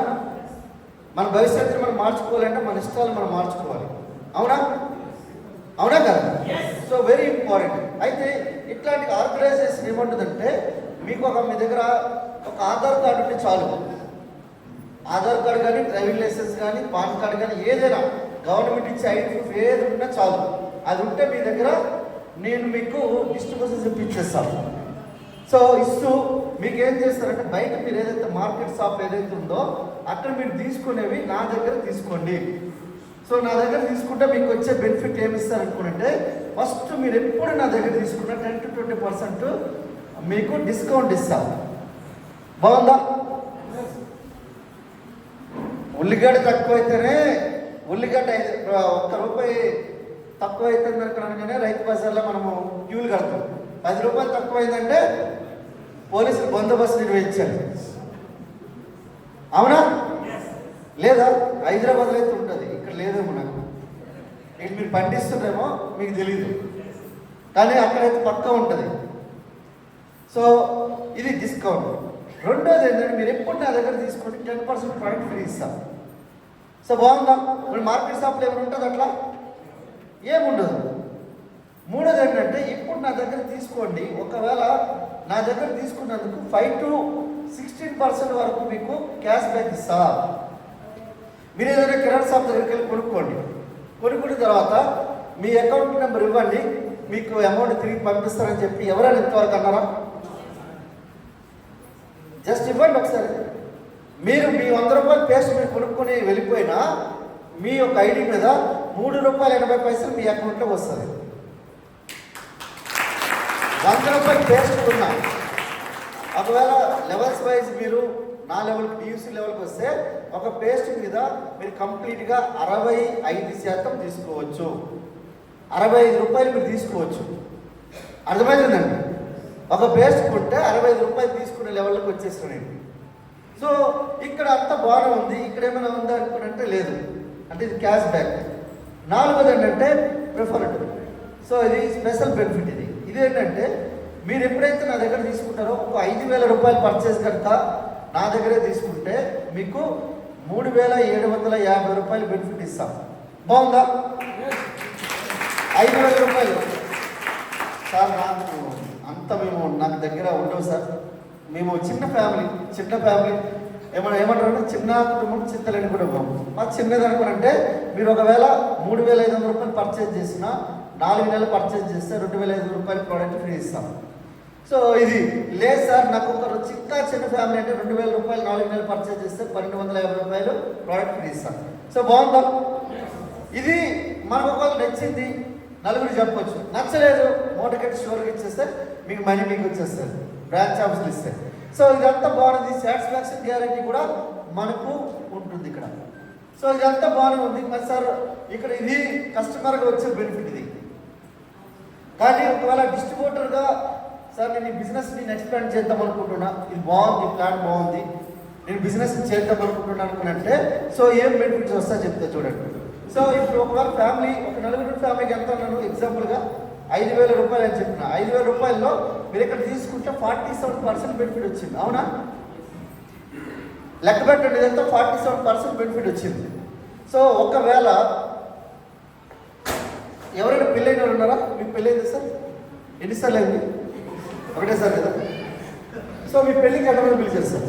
మన భవిష్యత్తుని మనం మార్చుకోవాలంటే మన ఇష్టాలు మనం మార్చుకోవాలి. అవునా కదా? So very important. అయితే ఇట్లాంటి ఆర్గనైజేషన్ ఏముంటుందంటే, మీకు మీ దగ్గర ఒక ఆధార్ కార్డు ఉంటే చాలు. ఆధార్ కార్డు కానీ, డ్రైవింగ్ లైసెన్స్ కానీ, పాన్ కార్డు కానీ, ఏదైనా గవర్నమెంట్ ఇచ్చే ఐడి ప్రూఫ్ ఏది ఉన్నా చాలు. అది ఉంటే మీ దగ్గర నేను మీకు డిస్ట్రిబ్యూషన్స్ ఇప్పించేస్తాను. సో ఇస్తూ మీకు ఏం చేస్తారంటే, బయట మీరు ఏదైతే మార్కెట్ షాప్ ఏదైతే ఉందో అక్కడ మీరు తీసుకునేవి నా దగ్గర తీసుకోండి. సో నా దగ్గర తీసుకుంటే మీకు వచ్చే బెనిఫిట్ ఏమి ఇస్తారనుకుంటే, ఫస్ట్ మీరు ఎప్పుడు నా దగ్గర తీసుకుంటే 10 to 20% మీకు డిస్కౌంట్ ఇస్తాను. బాగుందా? ఉల్లిగడ్డ తక్కువైతేనే, ఉల్లిగడ్డ 1 రూపాయి తక్కువ అవుతుంది అనుకున్నానే రైతు బజార్లో మనము క్యూలు కడతాం. 10 రూపాయలు తక్కువైందంటే పోలీసులు బందోబస్తు నిర్వహించాలి. అవునా లేదా? హైదరాబాద్లో అయితే ఉంటుంది, ఇక్కడ లేదేమో. నాకు ఇక్కడ మీరు పండిస్తున్నారేమో మీకు తెలీదు, కానీ అక్కడైతే పక్కా ఉంటుంది. సో ఇది డిస్కౌంట్. రెండోది ఏంటంటే, మీరు ఎప్పుడు నా దగ్గర తీసుకుంటే 10% ప్రొడక్ట్ ఫ్రీ ఇస్తాం. సో బాగుందా? ఇప్పుడు మార్కెట్ షాప్లో ఏమైనా ఉంటుంది అట్లా? ఏముండదు. మూడోది ఏంటంటే, ఇప్పుడు నా దగ్గర తీసుకోండి. ఒకవేళ నా దగ్గర తీసుకున్నందుకు 5 to 16% వరకు మీకు క్యాష్ బ్యాక్ ఇస్తా. మీరు ఏదైనా కిరాణా షాప్ దగ్గరికి వెళ్ళి కొనుక్కున్న తర్వాత మీ అకౌంట్ నెంబర్ ఇవ్వండి, మీకు అమౌంట్ తిరిగి పంపిస్తారని చెప్పి ఎవరైనా ఇంతవరకు అన్నారా? జస్ట్ ఇవ్వండి ఒకసారి. మీరు మీ 100 రూపాయల పేస్ట్ మీరు కొనుక్కొని వెళ్ళిపోయినా మీ యొక్క ఐడి మీద ₹3.80 మీ అకౌంట్లో వస్తుంది. 100 రూపాయల పేస్ట్ ఉన్నా ఒకవేళ లెవెల్స్ వైజ్ మీరు నా లెవెల్కి డియూసీ లెవెల్కి వస్తే ఒక పేస్ట్ మీద మీరు కంప్లీట్గా 65% తీసుకోవచ్చు. 65 రూపాయలు మీరు తీసుకోవచ్చు. అర్థమవుతుందండి? ఒక పేస్ట్ కొంటే 65 రూపాయలు తీసుకునే లెవెల్లోకి వచ్చేస్తున్నాను. సో ఇక్కడ అంతా బాగానే ఉంది. ఇక్కడ ఏమైనా ఉందా అనుకుంటే లేదు, అంటే ఇది క్యాష్ బ్యాక్. నాలుగోది ఏంటంటే ప్రిఫర్డ్. సో ఇది స్పెషల్ బెనిఫిట్. ఇదేంటంటే, మీరు ఎప్పుడైతే నా దగ్గర తీసుకుంటారో ఒక 5,000 రూపాయలు పర్చేస్ కనుక నా దగ్గరే తీసుకుంటే మీకు 3,750 రూపాయలు బెనిఫిట్ ఇస్తాం. బాగుందా? 5,000 రూపాయలు సార్ నాకు నాకు దగ్గర ఉండవు సార్. మేము చిన్న ఫ్యామిలీ ఏమంటారంటే చిన్న కుటుంబం, చింతలేని కుటుంబం. మాకు చిన్నది అనుకుంటే, మీరు ఒకవేళ 3,500 రూపాయలు పర్చేజ్ చేసినా 4 నెలలు పర్చేజ్ చేస్తే 2,500 రూపాయలు ప్రోడక్ట్ ఫ్రీ ఇస్తాం. సో ఇది లేదు సార్, నాకు ఒక చిన్న ఫ్యామిలీ అంటే 2,000 రూపాయలు 4 నెలలు పర్చేజ్ చేస్తే 1,250 రూపాయలు ప్రోడక్ట్ ఫ్రీ ఇస్తాం. సో బాగుందా? ఇది మనకు ఒకవేళ నచ్చింది నలుగురు చెప్పొచ్చు, నచ్చలేదు మూటకెట్టి స్టోర్కి ఇచ్చేస్తే మీకు మనీ మీకు వచ్చేస్తుంది, బ్రాంచ్ ఆఫీసులు ఇస్తే. సో ఇదంతా బాగుంది. సాటిస్ఫాక్షన్ గ్యారంటీ కూడా మనకు ఉంటుంది ఇక్కడ. సో ఇదంతా బాగానే ఉంది. మరి సార్ ఇక్కడ ఇది కస్టమర్గా వచ్చే బెనిఫిట్ ఇది. కానీ ఒకవేళ డిస్ట్రిబ్యూటర్గా సార్ నేను ఈ బిజినెస్ నేను ఎక్స్పాండ్ చేద్దాం అనుకుంటున్నా, ఇది బాగుంది, ప్లాన్ బాగుంది, నేను బిజినెస్ చేద్దాం అనుకుంటున్నాను అనుకుంటే, సో ఏం బెనిఫిట్స్ వస్తా చెప్తా చూడండి. సో ఇప్పుడు ఒకవేళ ఫ్యామిలీ, ఒక నలుగురు ఫ్యామిలీకి ఎంత ఉన్నాను ఎగ్జాంపుల్గా 5,000 రూపాయలు అని చెప్పిన, 5,000 రూపాయల్లో మీరు ఇక్కడ తీసుకుంటే 47% బెనిఫిట్ వచ్చింది. అవునా? లెక్క పెట్టండి, ఇదంతా 47% బెనిఫిట్ వచ్చింది. సో ఒకవేళ ఎవరైనా పెళ్ళైన వాళ్ళు ఉన్నారా? మీకు పెళ్ళైంది సార్? ఎన్నిసార్లు అయింది? ఒకటేసారి కదా. సో మీ పెళ్ళికి ఎంతమంది పిలిచారు సార్?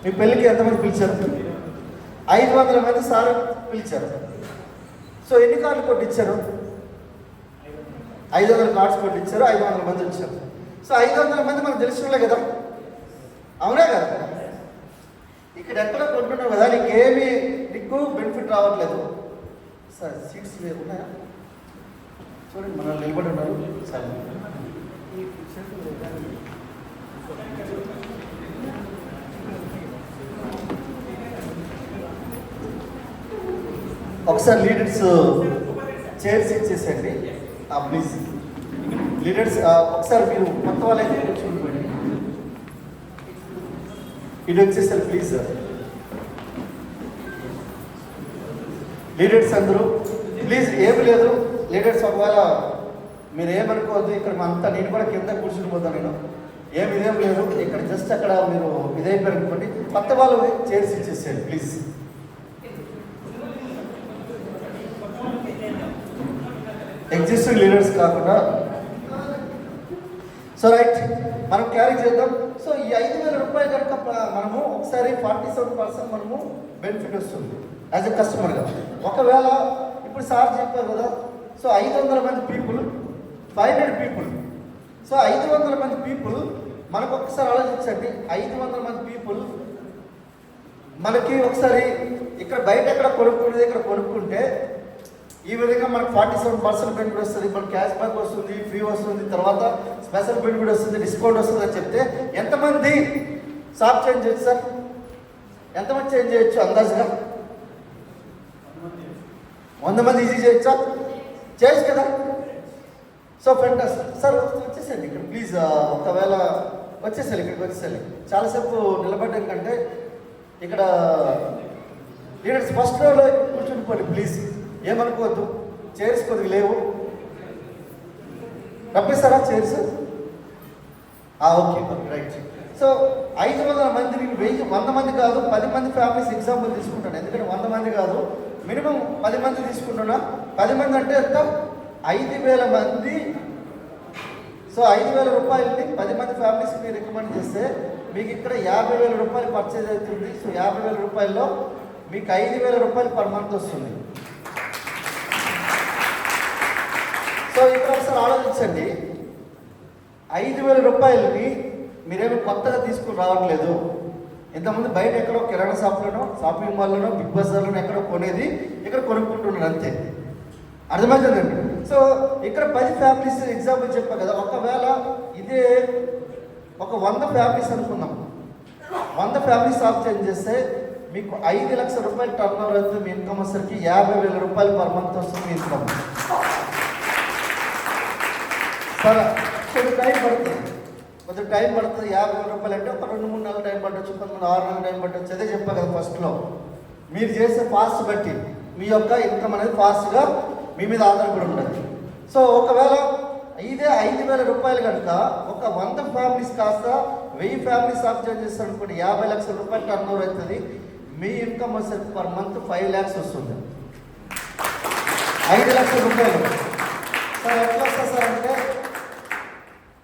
మీ పెళ్ళికి ఎంతమంది పిలిచారు? 500 మంది సార్ పిలిచారు. సో ఎన్ని కార్డులు కొట్టించారు? 500 కార్డ్స్ కొట్టించారు, 500 మంది వచ్చారు. సో 500 మంది మనకు తెలిసినలే కదా, అవునా కదా? ఇక్కడ ఎక్కడ కొంటున్నావు కదా, నీకు బెనిఫిట్ రావట్లేదు. సార్ సీట్స్ ఉన్నాయా చూడండి, మనం నిలబడి ఉన్నారు సార్. ఒకసారి లీడర్స్ చైర్స్ ఇచ్చేసండి ప్లీజ్. లీడర్స్ ఒకసారి మీరు కొత్త వాళ్ళైతే కూర్చోండి, ఇది వచ్చేసారు ప్లీజ్. లీడర్స్ అందరూ ప్లీజ్, ఏమి లేదు లీడర్స్, ఒకవేళ మీరు ఏమనుకోవద్దు. ఇక్కడ అంతా నేను కూడా కింద కూర్చుని పోతాను, నేను ఇదేం లేదు. ఇక్కడ జస్ట్ అక్కడ మీరు ఇదైపోయారు అనుకోండి, కొత్త వాళ్ళు చైర్స్ ఇచ్చేసేయండి ప్లీజ్. ఎగ్జిస్టింగ్ లీడర్స్ కాకుండా. సో రైట్, మనం క్యారీ చేద్దాం. సో ఈ 5,000 రూపాయలు కనుక మనము ఒకసారి 47% మనము బెనిఫిట్ వస్తుంది యాజ్ ఎ కస్టమర్గా. ఒకవేళ ఇప్పుడు సార్ చెప్పారు కదా, సో 500 మంది పీపుల్, 500 పీపుల్, సో 500 మంది పీపుల్ మనకు ఒకసారి ఆలోచించండి. 500 మంది పీపుల్ మనకి ఒకసారి ఇక్కడ బయట ఎక్కడ కొనుక్కునేది ఇక్కడ కొనుక్కుంటే ఈ విధంగా మనకు 47% బెనిఫిట్ వస్తుంది, మనకు క్యాష్ బ్యాక్ వస్తుంది, ఫ్రీ వస్తుంది, తర్వాత స్పెషల్ బెనిఫిట్ వస్తుంది, డిస్కౌంట్ వస్తుంది అని చెప్తే ఎంతమంది షాప్ చేంజ్ చేయొచ్చు సార్? ఎంతమంది చేంజ్ చేయొచ్చు అందాజుగా? 100 మంది ఈజీ చేయొచ్చా? చేయొచ్చు కదా. సో ఫ్రెండ్స్ సార్ వచ్చేసండి ఇక్కడ ప్లీజ్. ఒకవేళ వచ్చేసాలి, ఇక్కడికి వచ్చేసాలి. చాలాసేపు నిలబడ్డం కంటే ఇక్కడ లీడర్స్ ఫస్ట్ రోలో కూర్చుని పోండి ప్లీజ్, ఏమనుకోవద్దు. చైర్స్ కొద్దిగా లేవు, రప్పిస్తారా చైర్స్? Okay right. సో 500 మంది, నేను 100 మంది కాదు 10 మంది ఫ్యామిలీస్ ఎగ్జాంపుల్ తీసుకుంటాను. ఎందుకంటే 100 మంది కాదు, మినిమం 10 మంది తీసుకుంటున్నా. 10 మంది అంటే ఎంత? 5,000 మంది. సో 5,000 రూపాయలని 10 మంది ఫ్యామిలీస్కి మీరు రికమెండ్ చేస్తే మీకు ఇక్కడ 50,000 రూపాయలు పర్చేజ్ అవుతుంది. సో 50,000 రూపాయల్లో మీకు 5,000 రూపాయలు పర్ మంత్ వస్తుంది. సో ఇక్కడ ఒకసారి ఆలోచించండి, 5,000 రూపాయలని మీరేమో కొత్తగా తీసుకుని రావట్లేదు. ఇంతకుముందు బయట ఎక్కడో కిరాణా షాప్లోనో, షాపింగ్ మాల్లోనో, బిగ్ బజార్లోనో ఎక్కడో కొనేది ఇక్కడ కొనుక్కుంటున్నారు అంతే. అర్థమవుతుందండి. సో ఇక్కడ 10 ఫ్యామిలీస్ ఎగ్జాంపుల్ చెప్పా కదా. ఒకవేళ ఇదే ఒక 100 ఫ్యామిలీస్ అనుకున్నాం, 100 ఫ్యామిలీస్ షాప్ చేంజ్ చేస్తే మీకు 5 లక్షల రూపాయలు టర్న్ ఓవర్ అవుతుంది. మీ ఇన్కమ్ వచ్చేసరికి 50,000 రూపాయలు పర్ మంత్ వస్తుంది మీ ఇన్కమ్. సరే, కొంచెం టైం పడుతుంది, 50,000 రూపాయలు అంటే ఒక 2-3 నెలలు టైం పట్టవచ్చు, కొంతమంది 6 నెలలు టైం పట్టవచ్చు. అదే చెప్పా కదా ఫస్ట్లో, మీరు చేసే ఫాస్ట్ బట్టి మీ యొక్క ఇన్కమ్ అనేది ఫాస్ట్గా మీ మీద ఆధారపడి ఉంటుంది. సో ఒకవేళ ఇదే 5,000 రూపాయలు కనుక ఒక 100 ఫ్యామిలీస్ కాస్త 1000 ఫ్యామిలీస్ షాప్ చేంజ్ చేస్తారు అనుకోండి, 50 లక్షల రూపాయలు టర్న్ ఓవర్ అవుతుంది. మీ ఇన్కమ్ వచ్చేసరికి పర్ మంత్ 5 lakhs వస్తుంది. 5 లక్షల రూపాయలు. సార్ ఎట్లా వస్తుంది సార్ అంటే,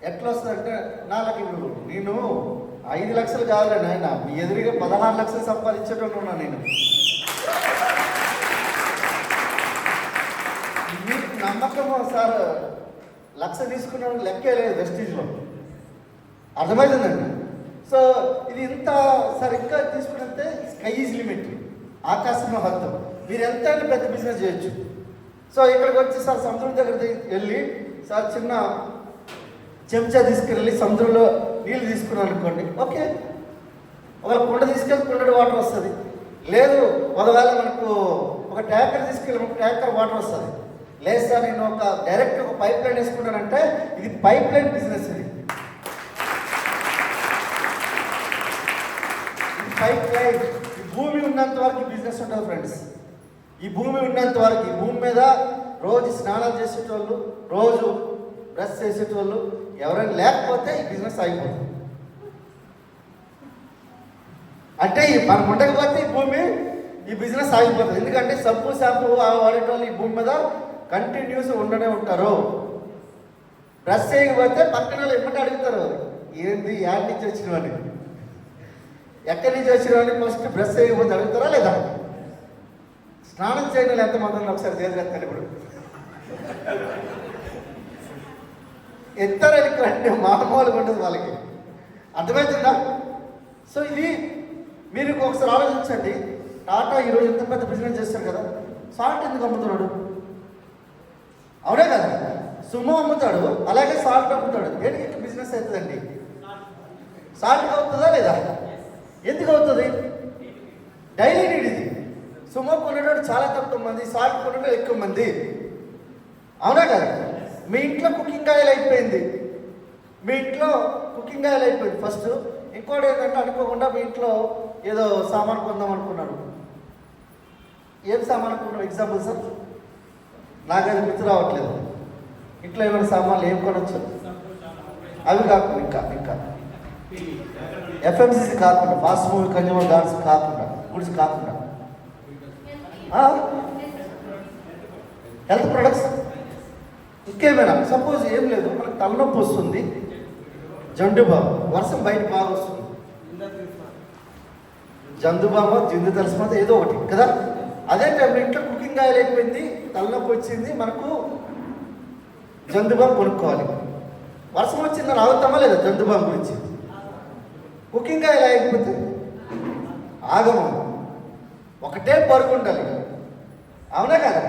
ఎట్లా వస్తుందంటే నాకు ఇప్పుడు నేను 5 లక్షలు కాదులే నాయన, మీ ఎదురుగా 16 లక్షలు సంపాదించేటట్టు ఉన్నా నేను. మీకు నమ్మకం సార్, 1,00,000 తీసుకున్నాను లెక్కే లేదు వెస్టీజ్లో. అర్థమవుతుందండి. సో ఇది ఇంత సార్, ఇంకా తీసుకుంటే స్కై ఈజ్ లిమిట్, ఆకాశంలో హద్దు. మీరు ఎంత పెద్ద బిజినెస్ చేయొచ్చు. సో ఇక్కడికి వచ్చి సార్ సముద్రం దగ్గరికి వెళ్ళి సార్ చిన్న చెంచా తీసుకెళ్ళి సముద్రంలో నీళ్ళు తీసుకున్నాను అనుకోండి, ఓకే. ఒకవేళ కుండ తీసుకెళ్ళి కుండ వాటర్ వస్తుంది. లేదు ఒకవేళ మనకు ఒక ట్యాంకర్ తీసుకెళ్ళి ఒక ట్యాంకర్ వాటర్ వస్తుంది. లేదు సార్ నేను డైరెక్ట్ ఒక పైప్ లైన్ వేసుకుంటానంటే ఇది పైప్ లైన్ బిజినెస్. ఇది పైప్ లైన్. ఈ భూమి ఉన్నంత వరకు బిజినెస్ ఉంటుంది ఫ్రెండ్స్. ఈ భూమి ఉన్నంత వరకు, ఈ భూమి మీద రోజు స్నానాలు చేసేటోళ్ళు, రోజు బ్రష్ చేసేటోళ్ళు ఎవరైనా లేకపోతే ఈ బిజినెస్ అయిపోతుంది. అంటే మనం ఉండకపోతే ఈ భూమి, ఈ బిజినెస్ ఆగిపోతుంది. ఎందుకంటే సబ్బు షాంపూ వాడేటోళ్ళు ఈ భూమి మీద కంటిన్యూస్ ఉండనే ఉంటారు. బ్రష్ చేయకపోతే పక్కన ఎమ్మటి అడుగుతారు, ఏంది యాడ్ నుంచి వచ్చినవాడిని, ఎక్కడి నుంచి వచ్చినవాడిని ఫస్ట్ బ్రష్ చేయకపోతే అడుగుతారా లేదా? స్నానం చేయడం ఎంతమంది ఒకసారి చేసేస్తాను. ఇప్పుడు ఎత్తారని అంటే మామూలుగా ఉంటుంది వాళ్ళకి, అర్థమవుతుందా? సో ఇది మీరు ఒకసారి ఆలోచించండి. టాటా ఈరోజు ఎంత పెద్ద బిజినెస్ చేస్తారు కదా, సాల్ట్ ఎందుకు అమ్ముతున్నాడు? అవునే కదా, సుమో అమ్ముతాడు, అలాగే సాల్ట్ అమ్ముతాడు. దేనికి బిజినెస్ అవుతుందండి? సాల్ట్కి అవుతుందా లేదా? ఎందుకు అవుతుంది? డైలీ నీడ్ ఇది. సుమో కొనేటోడు చాలా తక్కువ మంది, సాల్ట్ కొనేటోడు ఎక్కువ మంది. అవునా కదా? మీ ఇంట్లో కుకింగ్ ఆయిల్ అయిపోయింది, మీ ఇంట్లో కుకింగ్ ఆయిల్ అయిపోయింది ఫస్ట్. ఇంకోటి ఏంటంటే అనుకోకుండా మీ ఇంట్లో ఏదో సామాన్ కొందాం అనుకున్నారు. ఏం సామాన్ అనుకున్నాం? ఎగ్జాంపుల్ సార్, నాకది గుర్తు రావట్లేదు. ఇంట్లో ఏమైనా సామాన్లు ఏం కొనొచ్చు? అవి కాకుండా ఇంకా ఎఫ్ఎంసీసీ కాకుండా, ఫాస్ట్ మూవింగ్ కన్జ్యూమర్ గాడ్స్ కాకుండా, గుడ్స్ కాకుండా హెల్త్ ప్రొడక్ట్స్ ఇంకేమైనా. సపోజ్ ఏం లేదు, మనకు తలనొప్పి వస్తుంది, జండుబామ్, వర్షం బయట బాగా వస్తుంది, జందుబామ జిందు తలసిపోతే ఏదో ఒకటి కదా. అదే టైంలో ఇంట్లో కుకింగ్ ఆయిల్ అయిపోయింది, తలనొప్పి వచ్చింది, మనకు జందుబామ్ కొనుక్కోవాలి. వర్షం వచ్చిందని ఆగుతామా లేదా? జందుబామ్ గురించి. కుకింగ్ ఆయిల్ అయిపోతే ఆగము, ఒకటే పరుగు ఉండాలి. అవునా కదా?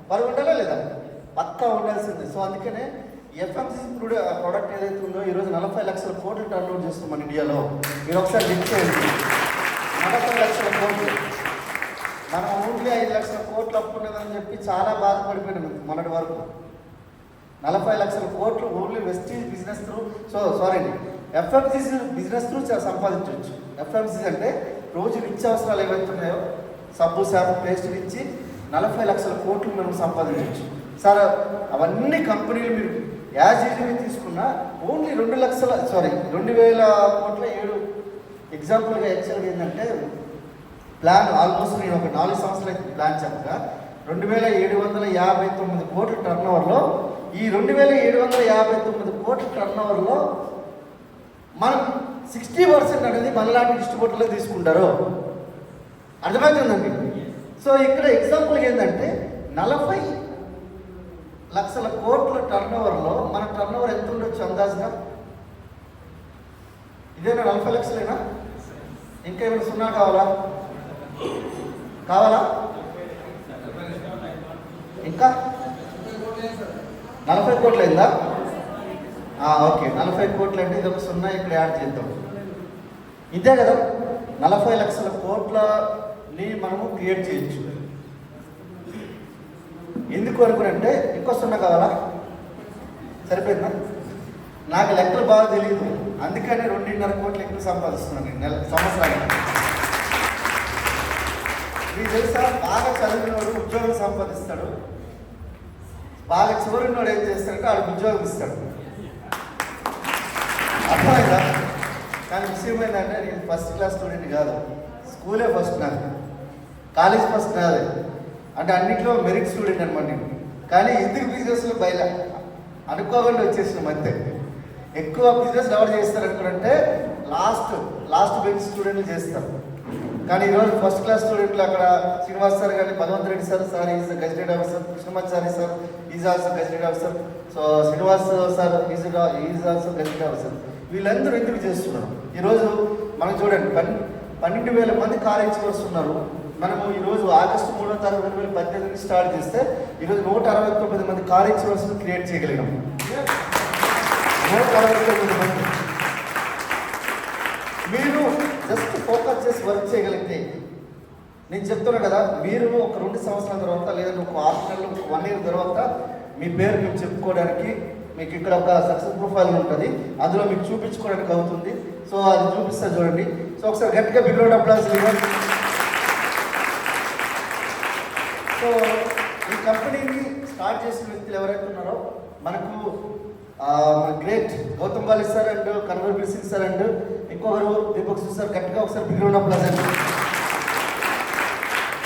పరుగు ఉండాలా లేదా? పక్కా ఉండాల్సింది. సో అందుకనే ఎఫ్ఎంసీసీ ప్రోడక్ట్ ఏదైతే ఉందో ఈరోజు 40 లక్షల కోట్లు టర్న్ఓవర్ చేస్తున్నాం మన ఇండియాలో. మీరు ఒకసారి లింక్ చేయండి. 40 లక్షల కోట్లు. మనం ఓన్లీ 5 లక్షల కోట్లు అప్పున్నదని చెప్పి చాలా బాధపడిపోయినాం మొన్నటి వరకు. 40 లక్షల కోట్లు only Vestige business through, FMCG business through సంపాదించవచ్చు. ఎఫ్ఎంసీసీ అంటే రోజు నిత్యావసరాలు ఏవైతే ఉన్నాయో, సబ్బు షాంపూ పేస్ట్ ఇచ్చి 40 లక్షల కోట్లు మనం సంపాదించవచ్చు. సార్ అవన్నీ కంపెనీలు మీరు యాజ్ యూజువల్ తీసుకున్నా ఓన్లీ 2,000 కోట్ల 7 ఎగ్జాంపుల్గా యాక్చువల్గా ఏంటంటే ప్లాన్ ఆల్మోస్ట్ నేను ఒక 4 సంవత్సరాలు అయితే ప్లాన్ చెప్పగా 2,759 కోట్ల టర్నోవర్లో, ఈ 2,759 కోట్ల టర్నోవర్లో మనం 60% అనేది మనలాంటి డిస్ట్రిబ్యూటర్లో తీసుకుంటారు. అర్థమవుతుందండి? సో ఇక్కడ ఎగ్జాంపుల్ ఏంటంటే 40 లక్షల కోట్ల టర్నోవర్లో మన టర్నోవర్ ఎంత ఉండొచ్చు అందాజుగా? ఇదేనా 40 లక్షలేనా? ఇంకేమైనా సున్నా కావాలా? ఇంకా 40 కోట్లు అయిందా? ఓకే, 40 కోట్లు అంటే ఇది ఒక సున్నా ఇక్కడ యాడ్ చేద్దాం. ఇదే కదా 40 లక్షల కోట్లని మనము క్రియేట్ చేయొచ్చు. ఎందుకు అనుకునంటే ఇంకో సున్నా కావాలా? సరిపోయిందా? నాకు లెక్కలు బాగా తెలియదు, అందుకని 2.5 కోట్లు ఎక్కువ సంపాదిస్తున్నాను నేను సంవత్సరానికి. మీకు తెలుసా, బాగా చదివినవాడు ఉద్యోగం సంపాదిస్తాడు, బాగా చివరినోడు ఏం చేస్తాడంటే వాడికి ఉద్యోగం ఇస్తాడు. అర్థమైందా? కానీ విషయం ఏంటంటే నేను ఫస్ట్ క్లాస్ స్టూడెంట్ కాదు, స్కూలే ఫస్ట్, నాకు కాలేజ్ ఫస్ట్ కాదు, అంటే అన్నింటిలో మెరిట్ స్టూడెంట్ అనమాట నేను. కానీ ఎందుకు బిజినెస్లో బయట అనుకోకుండా వచ్చేసిన మధ్య ఎక్కువ బిజినెస్ ఎవరు చేస్తారు అనుకుంటే లాస్ట్ బెంచ్ స్టూడెంట్లు చేస్తారు. కానీ ఈరోజు ఫస్ట్ క్లాస్ స్టూడెంట్లు అక్కడ శ్రీనివాస్ సార్ కానీ, Bhagwant Reddy sir is gazetted officer, Krishnamachari sir is also gazetted officer, so Srinivas sir is also gazetted officer. వీళ్ళందరూ ఎందుకు చేస్తున్నారు? ఈరోజు మనం చూడండి 12,000 మంది కాలేజ్ వస్తున్నారు. మనము ఈరోజు ఆగస్టు 3వ తారీఖు 2018 స్టార్ట్ చేస్తే ఈరోజు 169 మంది కాలేజ్ వర్స్ని క్రియేట్ చేయగలిగాం. 169 మంది. మీరు జస్ట్ ఫోకస్ చేసి వర్క్ చేయగలిగితే, నేను చెప్తున్నా కదా, మీరు ఒక 2 సంవత్సరాల తర్వాత లేదా ఒక 6 నెలలు 1 ఇయర్ తర్వాత మీ పేరు మేము చెప్పుకోవడానికి మీకు ఇక్కడ ఒక సక్సెస్ ప్రొఫైల్ ఉంటుంది, అందులో మీకు చూపించుకోవడానికి అవుతుంది. సో అది చూపిస్తా చూడండి. సో ఒకసారి గట్టిగా బిగ్ రౌండ్ అప్లాస్ ఇవ్వండి. సో ఈ కంపెనీని స్టార్ట్ చేసిన వ్యక్తులు ఎవరైతే ఉన్నారో మనకు great Gautam Bali sir and Kanwarbir Singh sir and ఇంకొకరు దీపక్ సార్, గట్టిగా ఒకసారి బిగ్ రౌండ్ అప్లాస్ అండి.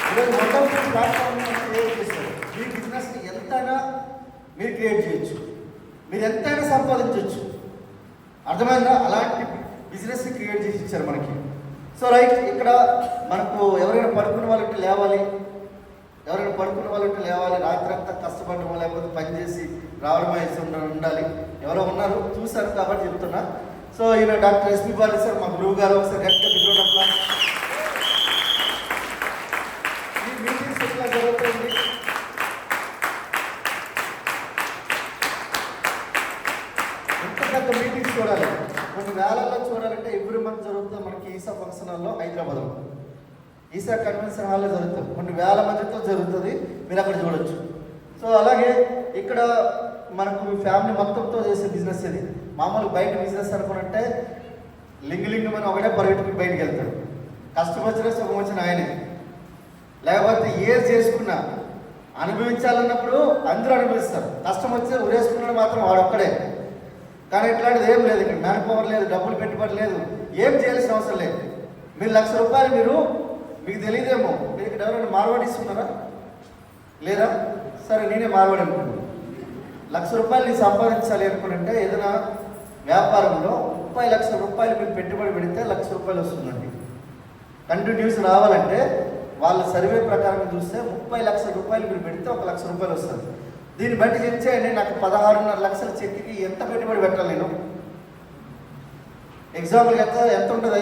ఈరోజు మొత్తం ప్లాట్ఫామ్ క్రియేట్ చేస్తారు. మీ బిజినెస్ని ఎంతైనా మీరు క్రియేట్ చేయొచ్చు, మీరు ఎంతైనా సంపాదించవచ్చు. అర్థమైందా? అలాంటి బిజినెస్ క్రియేట్ చేసి ఇచ్చారు మనకి. సో రైట్, ఇక్కడ మనకు ఎవరైనా పడుకున్న వాళ్ళంటే లేవాలి, రాత్రి అంతా కష్టపడడం లేకపోతే పని చేసి రావడం ఉండాలి. ఎవరో ఉన్నారు చూశారు కాబట్టి చెప్తున్నా. సో ఈయన డాక్టర్ ఎస్పి బాలి సార్, మా గురువు గారు. ఒకసారి గట్టిగా బిగ్రౌండ్ ఈ మీటింగ్స్ ఎట్లా జరుగుతుంది? ఎంత పెద్ద మీటింగ్స్ చూడాలి, కొన్ని వేలల్లో చూడాలంటే ఎవ్రీ మంత్ జరుగుతుంది మనకి ఈసా ఫంక్షన్ హాల్లో హైదరాబాద్లో. ఈసా కన్వెన్షన్ హాల్లో జరుగుతుంది, కొన్ని వేల మందితో జరుగుతుంది, మీరు అక్కడ చూడొచ్చు. సో అలాగే ఇక్కడ మనకు ఫ్యామిలీ మొత్తంతో చేసే బిజినెస్ ఇది. మామూలు బయట బిజినెస్ అనుకున్నట్టే లింగలింగమని ఒకటే పరిగెట్టుకుని బయటికి వెళ్తాడు. కష్టం వచ్చినా సుఖం వచ్చిన ఆయనే. లేకపోతే ఏది చేసుకున్నా అనుభవించాలన్నప్పుడు అందరూ అనుభవిస్తారు, కష్టం వచ్చి ఉరేసుకున్నాడు మాత్రం వాడొక్కడే. కానీ ఇట్లాంటిది ఏం లేదు, ఇక్కడ మ్యాన్ పవర్ లేదు, డబ్బులు పెట్టుబడి లేదు, ఏం చేయాల్సిన అవసరం లేదు. మీరు ₹1,00,000 మీకు తెలియదేమో, మీరు ఇక్కడ ఎవరైనా మార్వాడి ఇస్తున్నారా? లేదా? సరే నేనే మార్వాడి అనుకున్నాను. ₹1,00,000 నీ సంపాదించాలి అనుకుంటే ఏదైనా వ్యాపారంలో ₹30,00,000 మీరు పెట్టుబడి పెడితే ₹1,00,000 వస్తుందండి. కంటిన్యూస్ రావాలంటే వాళ్ళ సర్వే ప్రకారం చూస్తే ₹30,00,000 మీరు పెడితే ₹1,00,000 వస్తుంది. దీన్ని బట్టి చెప్తే నాకు 16.5 లక్షల చెక్కి ఎంత పెట్టుబడి పెట్టాలి నేను? ఎగ్జాంపుల్ ఎంత ఉంటుంది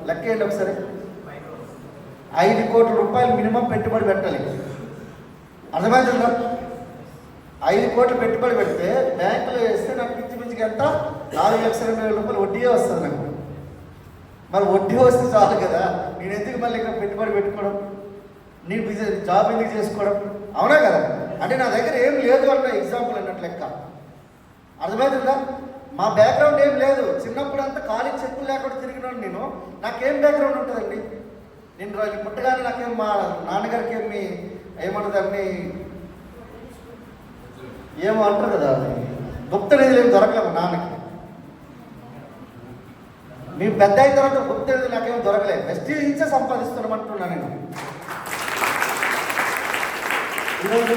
లెక్క ఏంటి ఒకసారి? ₹5 కోట్ల మినిమం పెట్టుబడి పెట్టాలి. అర్థమవుతుందా? 5 కోట్లు పెట్టుబడి పెడితే బ్యాంకులో వేస్తే నాకు పిచ్చిగా ఎంత? ₹4,80,000 వడ్డీయే వస్తుంది నాకు. మరి వడ్డీ వస్తే చాలు కదా, నేను ఎందుకు మళ్ళీ ఇక్కడ పెట్టుబడి పెట్టుకోవడం, నేను బిజినెస్ జాబ్ ఎందుకు చేసుకోవడం? అవునా కదా? అంటే నా దగ్గర ఏం లేదు అన్న ఎగ్జాంపుల్ అన్నట్టు లెక్క. అర్థమవుతుందా? మా బ్యాక్గ్రౌండ్ ఏం లేదు, చిన్నప్పుడు అంతా ఖాళీ చెప్పులు లేకుండా తిరిగినాను నేను. నాకేం బ్యాక్గ్రౌండ్ ఉంటుందండి? నేను పుట్టగానే నాకేం మా నాన్నగారికి ఏమంటుంది అన్ని ఏమో అంటారు కదా, గుప్త నిధులు ఏమి దొరకలేము నాన్నకి. మేము పెద్ద అయిన తర్వాత గుప్త నిధులు నాకేమో దొరకలేదు, వెస్టీజ్ ఇచ్చే సంపాదిస్తున్నామంటున్నా నేను. ఈరోజు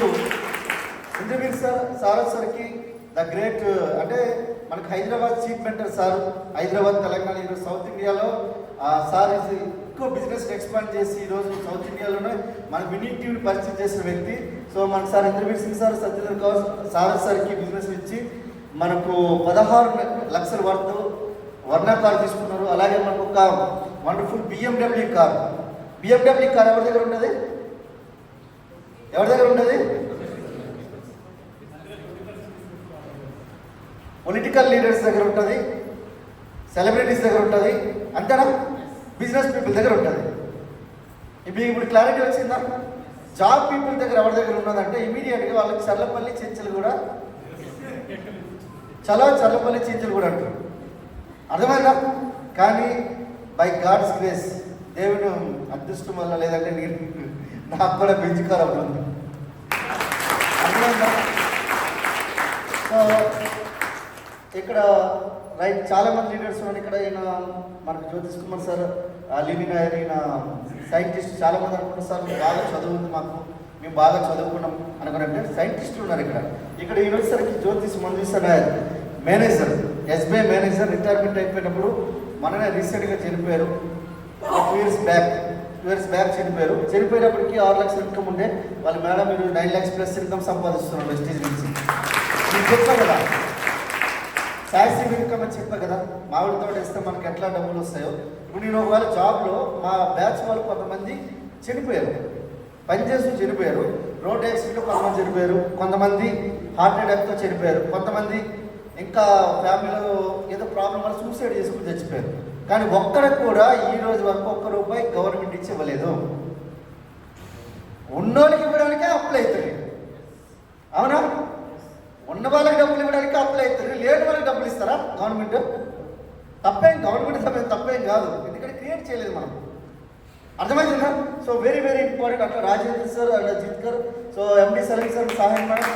ఇంద్రవీర్ సార్కి ద గ్రేట్, అంటే మనకు Hyderabad chief mentor sir, Hyderabad Telangana, ఈరోజు సౌత్ ఇండియాలో సార్ ఎక్కువ బిజినెస్ ఎక్స్పాండ్ చేసి ఈరోజు సౌత్ ఇండియాలోనే మన వినింగ్ టీవీని పరిచయం చేసిన వ్యక్తి. సో మన సార్ ఇంద్రవీర్ సింగ్ సార్ సత్యేంద్ర కౌర్ సార్కి బిజినెస్ ఇచ్చి మనకు 16 లక్షల వరకు వర్ణ కార్ తీసుకున్నారు. అలాగే మనకు ఒక వండర్ఫుల్ BMW కార్ ఎవరి దగ్గర ఉన్నది? పొలిటికల్ లీడర్స్ దగ్గర ఉంటుంది, సెలబ్రిటీస్ దగ్గర ఉంటుంది, అంతేనా? బిజినెస్ పీపుల్ దగ్గర ఉంటుంది. ఇప్పుడు క్లారిటీ వచ్చిందా? జాబ్ పీపుల్ దగ్గర ఎవరి దగ్గర ఉన్నదంటే ఇమీడియట్గా వాళ్ళకి చర్లపల్లి చెంచలు కూడా అంటారు. అర్థమైందా? కానీ బై గాడ్స్ గ్రేస్, దేవుడు అదృష్టం వల్ల, లేదంటే నాకు కూడా బెంచుకారు అవుతుంది. అర్థమైందా? సో ఇక్కడ రైట్, చాలామంది లీడర్స్ ఉన్నారు ఇక్కడ. ఈయన మనకు జ్యోతిష్ కుమార్ సార్, లీని నాయర్, ఈయన సైంటిస్ట్. చాలామంది అనుకుంటారు సార్ బాగా చదువుంది మాకు, మేము బాగా చదువుకున్నాం అనుకున్నట్టే సైంటిస్టులు ఉన్నారు ఇక్కడ యూనివర్సిటీకి. జ్యోతిష్ Manjusha Nair manager, SBI manager, retirement అయిపోయినప్పుడు మననే రీసెంట్గా చనిపోయారు. 2 years బ్యాక్ చనిపోయారు. చనిపోయినప్పటికీ 6 లక్షల ఇన్కమ్ ఉండే వాళ్ళు. మేడం మీరు 9 lakhs ప్లస్ ఇన్కమ్ సంపాదిస్తున్నారు వెస్టీజ్ నుంచి. నేను చెప్పాను కదా, శాశ్వత ఇన్కమ్ అని చెప్పా కదా, మామిడి తోట వేస్తే మనకి ఎట్లా డబ్బులు వస్తాయో. ఇప్పుడు నేను ఒకవేళ జాబ్లో మా బ్యాచ్ వాళ్ళు కొంతమంది చనిపోయారు, పనిచేస్తూ చనిపోయారు, రోడ్ యాక్సిడెంట్లో కొంతమంది చనిపోయారు, కొంతమంది హార్ట్ అటాక్తో చనిపోయారు, కొంతమంది ఇంకా ఫ్యామిలీలో ఏదో ప్రాబ్లం వల్ల సూసైడ్ చేసుకుని చచ్చిపోయారు. కానీ ఒక్కరికి కూడా ఈ రోజు వరకు ₹1 గవర్నమెంట్ ఇచ్చి ఇవ్వలేదు. ఉన్నోళ్ళకి ఇవ్వడానికే అప్పులు అవుతుంది. అవునా? ఉన్న వాళ్ళకి డబ్బులు ఇవ్వడానికి అప్పులు అవుతుంది, లేని వాళ్ళకి డబ్బులు ఇస్తారా గవర్నమెంట్? గవర్నమెంట్ తప్పేం కాదు, ఎందుకంటే క్రియేట్ చేయలేదు మనం. అర్థమైందా? So very very important. అట్లా రాజేంద్ర సార్, అట్లా జిత్కర్, సో MD సలీం సార్ సహాయం మేడం,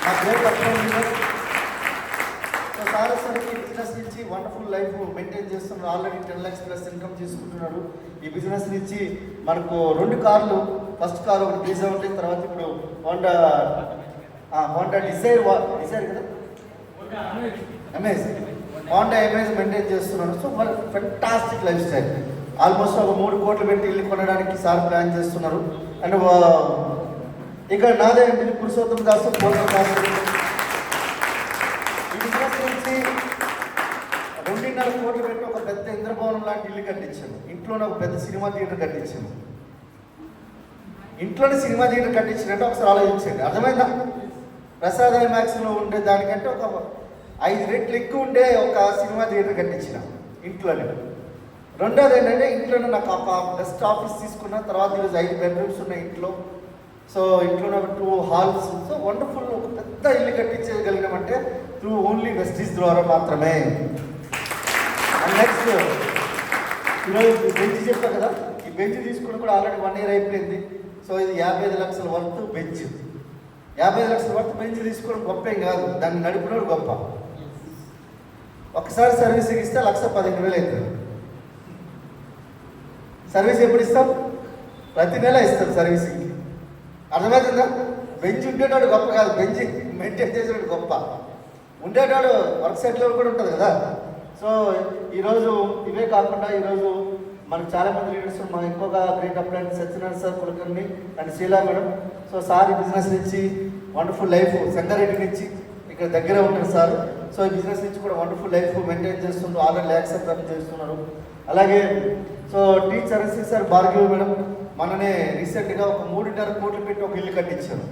మా గ్రేట్ అప్రోచ్. సో సార్కి బిజినెస్ నుంచి వండర్ఫుల్ లైఫ్ మెయింటైన్ చేస్తున్నారు. ఆల్రెడీ 10 lakhs ప్లస్ ఇన్కమ్ చేసుకుంటున్నారు. ఈ బిజినెస్ నుంచి మనకు 2 కార్లు, ఫస్ట్ కార్ ఒకటి బ్రీజా ఉంటుంది, తర్వాత ఇప్పుడు హోండా డిజైర్ కదా, అమేజింగ్ హోండా ఇమేజ్ మెయింటైన్ చేస్తున్నాడు. So fantastic life style. Almost ఒక 3 కోట్లు పెట్టి ఇల్లు కొనడానికి సార్ ప్లాన్ చేస్తున్నారు. అండ్ ఇక్కడ నాదే ఇంటి పురుషోత్తమ దాసు పోతం దాసు ఈ బిజినెస్ నుంచి 2.5 కోట్లు పెట్టి ఒక పెద్ద ఇంద్రభవనం లాంటి ఇల్లు కట్టించాను. ఇంట్లోనే ఒక పెద్ద సినిమా థియేటర్ కట్టించాను. ఇంట్లోనే సినిమా థియేటర్ కట్టించినట్టు ఒకసారి ఆలోచించండి. అర్థమైందా? ప్రసాద్ ఐమాక్స్లో ఉండే దానికంటే ఒక 5 రెట్లు ఎక్కువ ఉండే ఒక సినిమా థియేటర్ కట్టించిన ఇంట్లోనే. రెండోది ఏంటంటే ఇంట్లోనే నాకు ఒక బెస్ట్ ఆఫీస్ తీసుకున్న తర్వాత ఈరోజు 5 బెడ్రూమ్స్ ఉన్నాయి ఇంట్లో. సో ఇంట్లోనే ఒక 2 హాల్స్. సో వండర్ఫుల్ ఒక పెద్ద ఇల్లు కట్టించగలిగినామంటే త్రూ ఓన్లీ వెస్టీజ్ ద్వారా మాత్రమే. అండ్ నెక్స్ట్ ఈరోజు బెంచ్ చెప్పా కదా, ఈ బెంచ్ తీసుకుని కూడా ఆల్రెడీ 1 ఇయర్ అయిపోయింది. సో ఇది 55 లక్షల వర్త్ బెంచ్. 55 లక్షల వర్త్ బెంచ్ తీసుకోవడం గొప్ప ఏం కాదు, దాన్ని నడిపినోడు గొప్ప. ఒకసారి సర్వీసింగ్ ఇస్తే 1,15,000 అవుతుంది. సర్వీస్ ఎప్పుడు ఇస్తాం? ప్రతి నెల ఇస్తాం సర్వీసింగ్కి. అర్థమవుతుందా? బెంచ్ ఉండేటాడు గొప్ప కాదు, బెంచ్ మెయింటైన్ చేసేవాడు గొప్ప. ఉండేటాడు వర్క్ సైట్లో కూడా ఉంటుంది కదా. సో ఈరోజు ఇవే కాకుండా ఈరోజు మనకు చాలామంది లీడర్స్ మా ఇంకొక great upline Satyanarayana sir Kulkarni and Sheela madam. So sir ఈ బిజినెస్ నుంచి వండర్ఫుల్ లైఫ్ సంగారెడ్డి నుంచి ఇక్కడ దగ్గర ఉంటారు సార్. సో ఈ బిజినెస్ నుంచి కూడా వండర్ఫుల్ లైఫ్ మెయింటైన్ చేస్తుంటూ ఆల్రెడీ ల్యాక్స్ రన్ చేస్తున్నారు. అలాగే so T Charan sir Bhargavi madam మననే రీసెంట్గా ఒక 3.5 కోట్లు పెట్టి ఒక ఇల్లు కట్టించారు.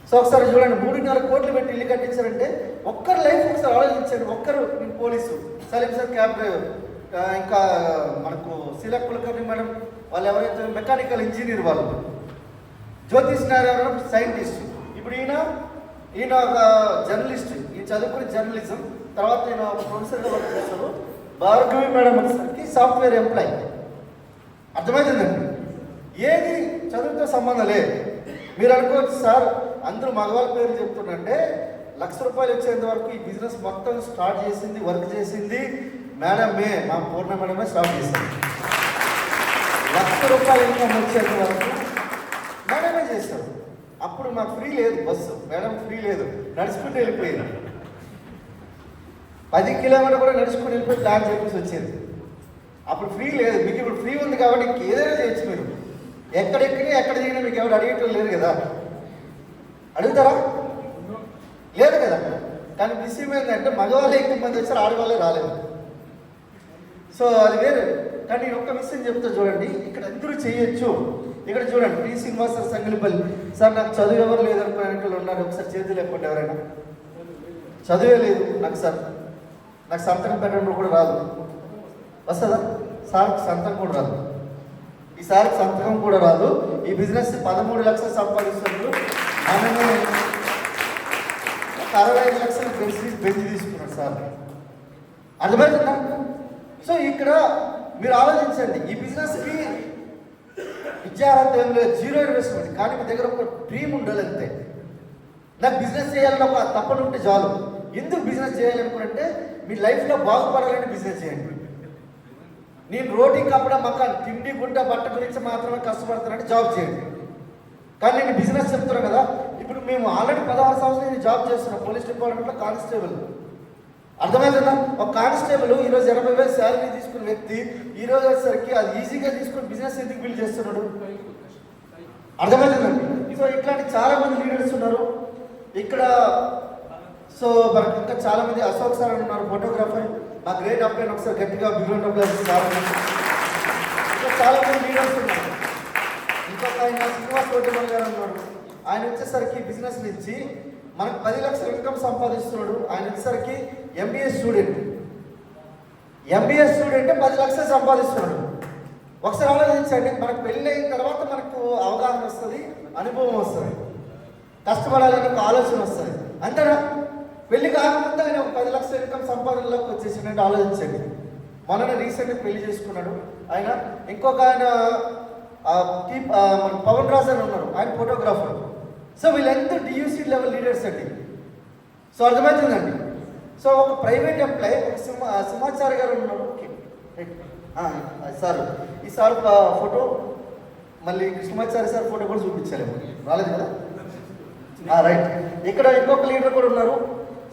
సో ఒకసారి చూడండి, 3.5 కోట్లు పెట్టి ఇల్లు కట్టించారంటే ఒక్కరు లైఫ్ ఒకసారి ఆలోచించండి. ఒక్కరు నేను police, Salim sir cab driver, ఇంకా మనకు శీలా కులకర్ణి మేడం వాళ్ళు ఎవరైతే మెకానికల్ ఇంజనీర్, వాళ్ళు జ్యోతిష్ నారాయణ సైంటిస్ట్. ఇప్పుడు ఈయన ఒక జర్నలిస్ట్, ఈయన చదువుకుని జర్నలిజం, తర్వాత ఈయన ఒక ప్రొఫెసర్గా వర్క్ చేస్తారు. భార్గవి మేడం వచ్చేసరికి సాఫ్ట్వేర్ ఎంప్లాయ్. అర్థమవుతుందండి? ఏది చదువుతో సంబంధం లేదు. మీరు అనుకోవచ్చు సార్ అందరూ మగవాళ్ళ పేరు చెప్తుంటే ₹1,00,000 వచ్చేంత వరకు ఈ బిజినెస్ మొత్తం స్టార్ట్ చేసింది, వర్క్ చేసింది మేడమే, మా పూర్ణ మేడమే స్టార్ట్ చేసింది. ₹1,00,000 ఇన్కమ్ వచ్చేంత వరకు మేడమే చేస్తారు. అప్పుడు మాకు ఫ్రీ లేదు, బస్సు మేడం ఫ్రీ లేదు, నడుచుకుంటూ వెళ్ళిపోయింది. 10 కిలోమీటర్ కూడా నడుచుకుని వెళ్ళిపోయి ప్లాన్ చేసి వచ్చేది. అప్పుడు ఫ్రీ లేదు, మీకు ఇప్పుడు ఫ్రీ ఉంది కాబట్టి ఏదైనా చేయొచ్చు. మీరు ఎక్కడెక్కడి ఎక్కడ దిగినా మీకు ఎవరు అడిగేటం లేదు కదా. అడుగుతారా? లేదు కదా. కానీ విషయం ఏంటంటే మగవాళ్ళే ఎక్కువ మంది వచ్చారు, ఆడవాళ్ళే రాలేదు. సో అది వేరు. కానీ నేను ఒక్క విషయం చెప్తా చూడండి, ఇక్కడ అందరూ చేయొచ్చు. ఇక్కడ చూడండి, టీ శ్రీనివాస్ సార్ సంగలిపల్లి సార్, నాకు చదువు ఎవరు లేదనుకునే వాళ్ళు ఉన్నారు. ఒకసారి చేతులు లేకపోతే ఎవరైనా చదువే లేదు నాకు సార్, నాకు సంతకం పెట్టడం కూడా రాదు. వస్తుందా? సార్కి సంతకం కూడా రాదు, ఈ సార్కి సంతకం కూడా రాదు. ఈ బిజినెస్ 13 లక్షలు సంపాదిస్తున్నారు. మనమే 65 లక్షలు బెంచ్ తీసుకున్నాడు సార్. అర్థమవుతుందా? సో ఇక్కడ మీరు ఆలోచించండి, ఈ బిజినెస్కి విద్యార్థి ఏం లేదు, 0 ఇన్వెస్ట్మెంట్. కానీ మీ దగ్గర ఒక డ్రీమ్ ఉండాలి అంతే. నాకు బిజినెస్ చేయాలని ఒక తప్పని ఉంటే చాలు. ఎందుకు బిజినెస్ చేయాలనుకుంటే మీ లైఫ్లో బాగుపడాలని బిజినెస్ చేయండి. నేను రోటీ కప్పడం మకాన్ తిండి గుడ్డ బట్ట గురించి మాత్రమే కష్టపడుతున్నానంటే జాబ్ చేయండి. కానీ నేను బిజినెస్ చెప్తున్నాను కదా. ఇప్పుడు మేము ఆల్రెడీ 16 సంవత్సరాలు నేను జాబ్ చేస్తున్నాం పోలీస్ డిపార్ట్మెంట్లో కానిస్టేబుల్. అర్థమైందా? ఒక కానిస్టేబుల్ ఈరోజు 80,000 శాలరీ తీసుకున్న వ్యక్తి ఈరోజు వచ్చేసరికి అది ఈజీగా తీసుకుని బిజినెస్ ఎందుకు బిల్డ్ చేస్తున్నాడు? అర్థమైందండి? సో ఇట్లాంటి చాలా మంది లీడర్స్ ఉన్నారు ఇక్కడ. సో మనకి ఇంకా చాలా మంది అశోక్ సార్ అని ఉన్నారు, ఫోటోగ్రాఫర్, మా గ్రేట్ అప్లైన్. ఒకసారి గట్టిగా బిగ్రౌండ్ అప్లైన్ ఇంకా చాలా మంది లీడర్స్ ఉన్నారు. ఇంకొక ఆయన శ్రీనివాస్ కోటిమల్ గారు ఉన్నారు. ఆయన వచ్చేసరికి బిజినెస్ నుంచి మనకు 10 లక్షల ఇన్కమ్ సంపాదిస్తున్నాడు. ఆయన వచ్చేసరికి ఎంబీఏ స్టూడెంట్ 10 లక్షలు సంపాదిస్తున్నాడు. ఒకసారి ఆలోచించండి, మనకు పెళ్ళి అయిన తర్వాత మనకు అవగాహన వస్తుంది, అనుభవం వస్తుంది, కష్టపడాలని ఒక ఆలోచన వస్తుంది. అంతేనా? పెళ్లి కాకుండా ఆయన ఒక 10 లక్షల ఇన్కమ్ సంపాదనలోకి వచ్చేసిందంటే ఆలోచించండి. మొన్న రీసెంట్గా పెళ్లి చేసుకున్నాడు ఆయన. ఇంకొక ఆయన మన పవన్ రాజ్ అని ఉన్నారు, ఆయన ఫోటోగ్రాఫర్. సో వీళ్ళంతా డియూసీ లెవెల్ లీడర్స్ అండి. సో అర్థమవుతుందండి. సో ఒక ప్రైవేట్ ఎంప్లాయ్, ఒక సింహాచారి గారు ఉన్నారు. ఓకే సార్, ఈ సార్ ఫోటో మళ్ళీ కృష్ణమాచారి సార్ ఫోటో కూడా చూపించాలి, రాలేదు కదా? రైట్. ఇక్కడ ఇంకొక లీడర్ కూడా ఉన్నారు,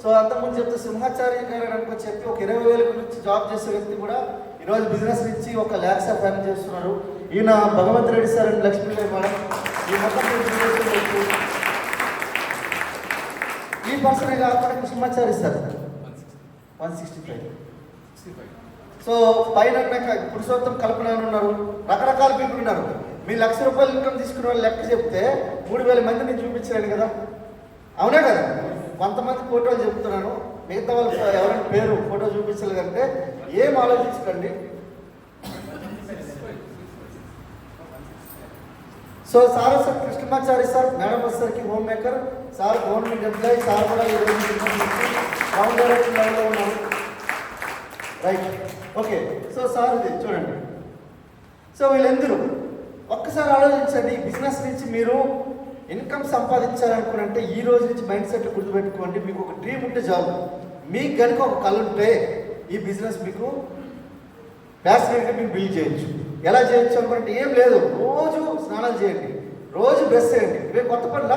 సో అంతకుముందు చెప్తే సింహాచార్య గారు అనుకో చెప్పి ఒక 20,000 గురించి జాబ్ చేసే వ్యక్తి కూడా ఈరోజు బిజినెస్ నుంచి 1 lakhs ఆఫ్ ఎర్న్ చేస్తున్నారు. ఈయన Bhagwant Reddy sir and Lakshmidevi madam ఈ మొత్తం ఈ పర్సనే కాకుండా సింహాచార్య సార్ 165. సో పైన పురుషోత్తం కల్పన ఉన్నారు, రకరకాల పీపుల్ ఉన్నారు. మీ ₹1,00,000 ఇన్కమ్ తీసుకునే వాళ్ళు లెక్క చెప్తే 3,000 మందిని చూపించలేను కదా, అవునా కదా? కొంతమంది ఫోటోలు చెప్తున్నాను, మిగతా వాళ్ళు ఎవరైనా పేరు ఫోటో చూపించలేదంటే ఏం ఆలోచించకండి. So sir Krishnamachari sir, madam వచ్చేసరికి home maker, sir government employee, sir కూడా గ్రౌండ్ డైరెక్టర్ లెవెల్లో ఉన్నారు. Right, okay. సో సార్ ఇది చూడండి. సో వీళ్ళందరూ ఒక్కసారి ఆలోచించండి. ఈ బిజినెస్ నుంచి మీరు ఇన్కమ్ సంపాదించాలనుకుంటే ఈ రోజు నుంచి మైండ్ సెట్ గుర్తుపెట్టుకోండి. మీకు ఒక డ్రీమ్ ఉంటే జాబ్, మీకు కనుక ఒక కళ ఉంటే ఈ బిజినెస్ మీకు ప్యాషనేట్గా మీరు బిల్డ్ చేయొచ్చు. ఎలా చేయొచ్చు అనుకుంటే ఏం లేదు, రోజు స్నానాలు చేయండి, రోజు బ్రష్ చేయండి. ఇవే కొత్త పనులు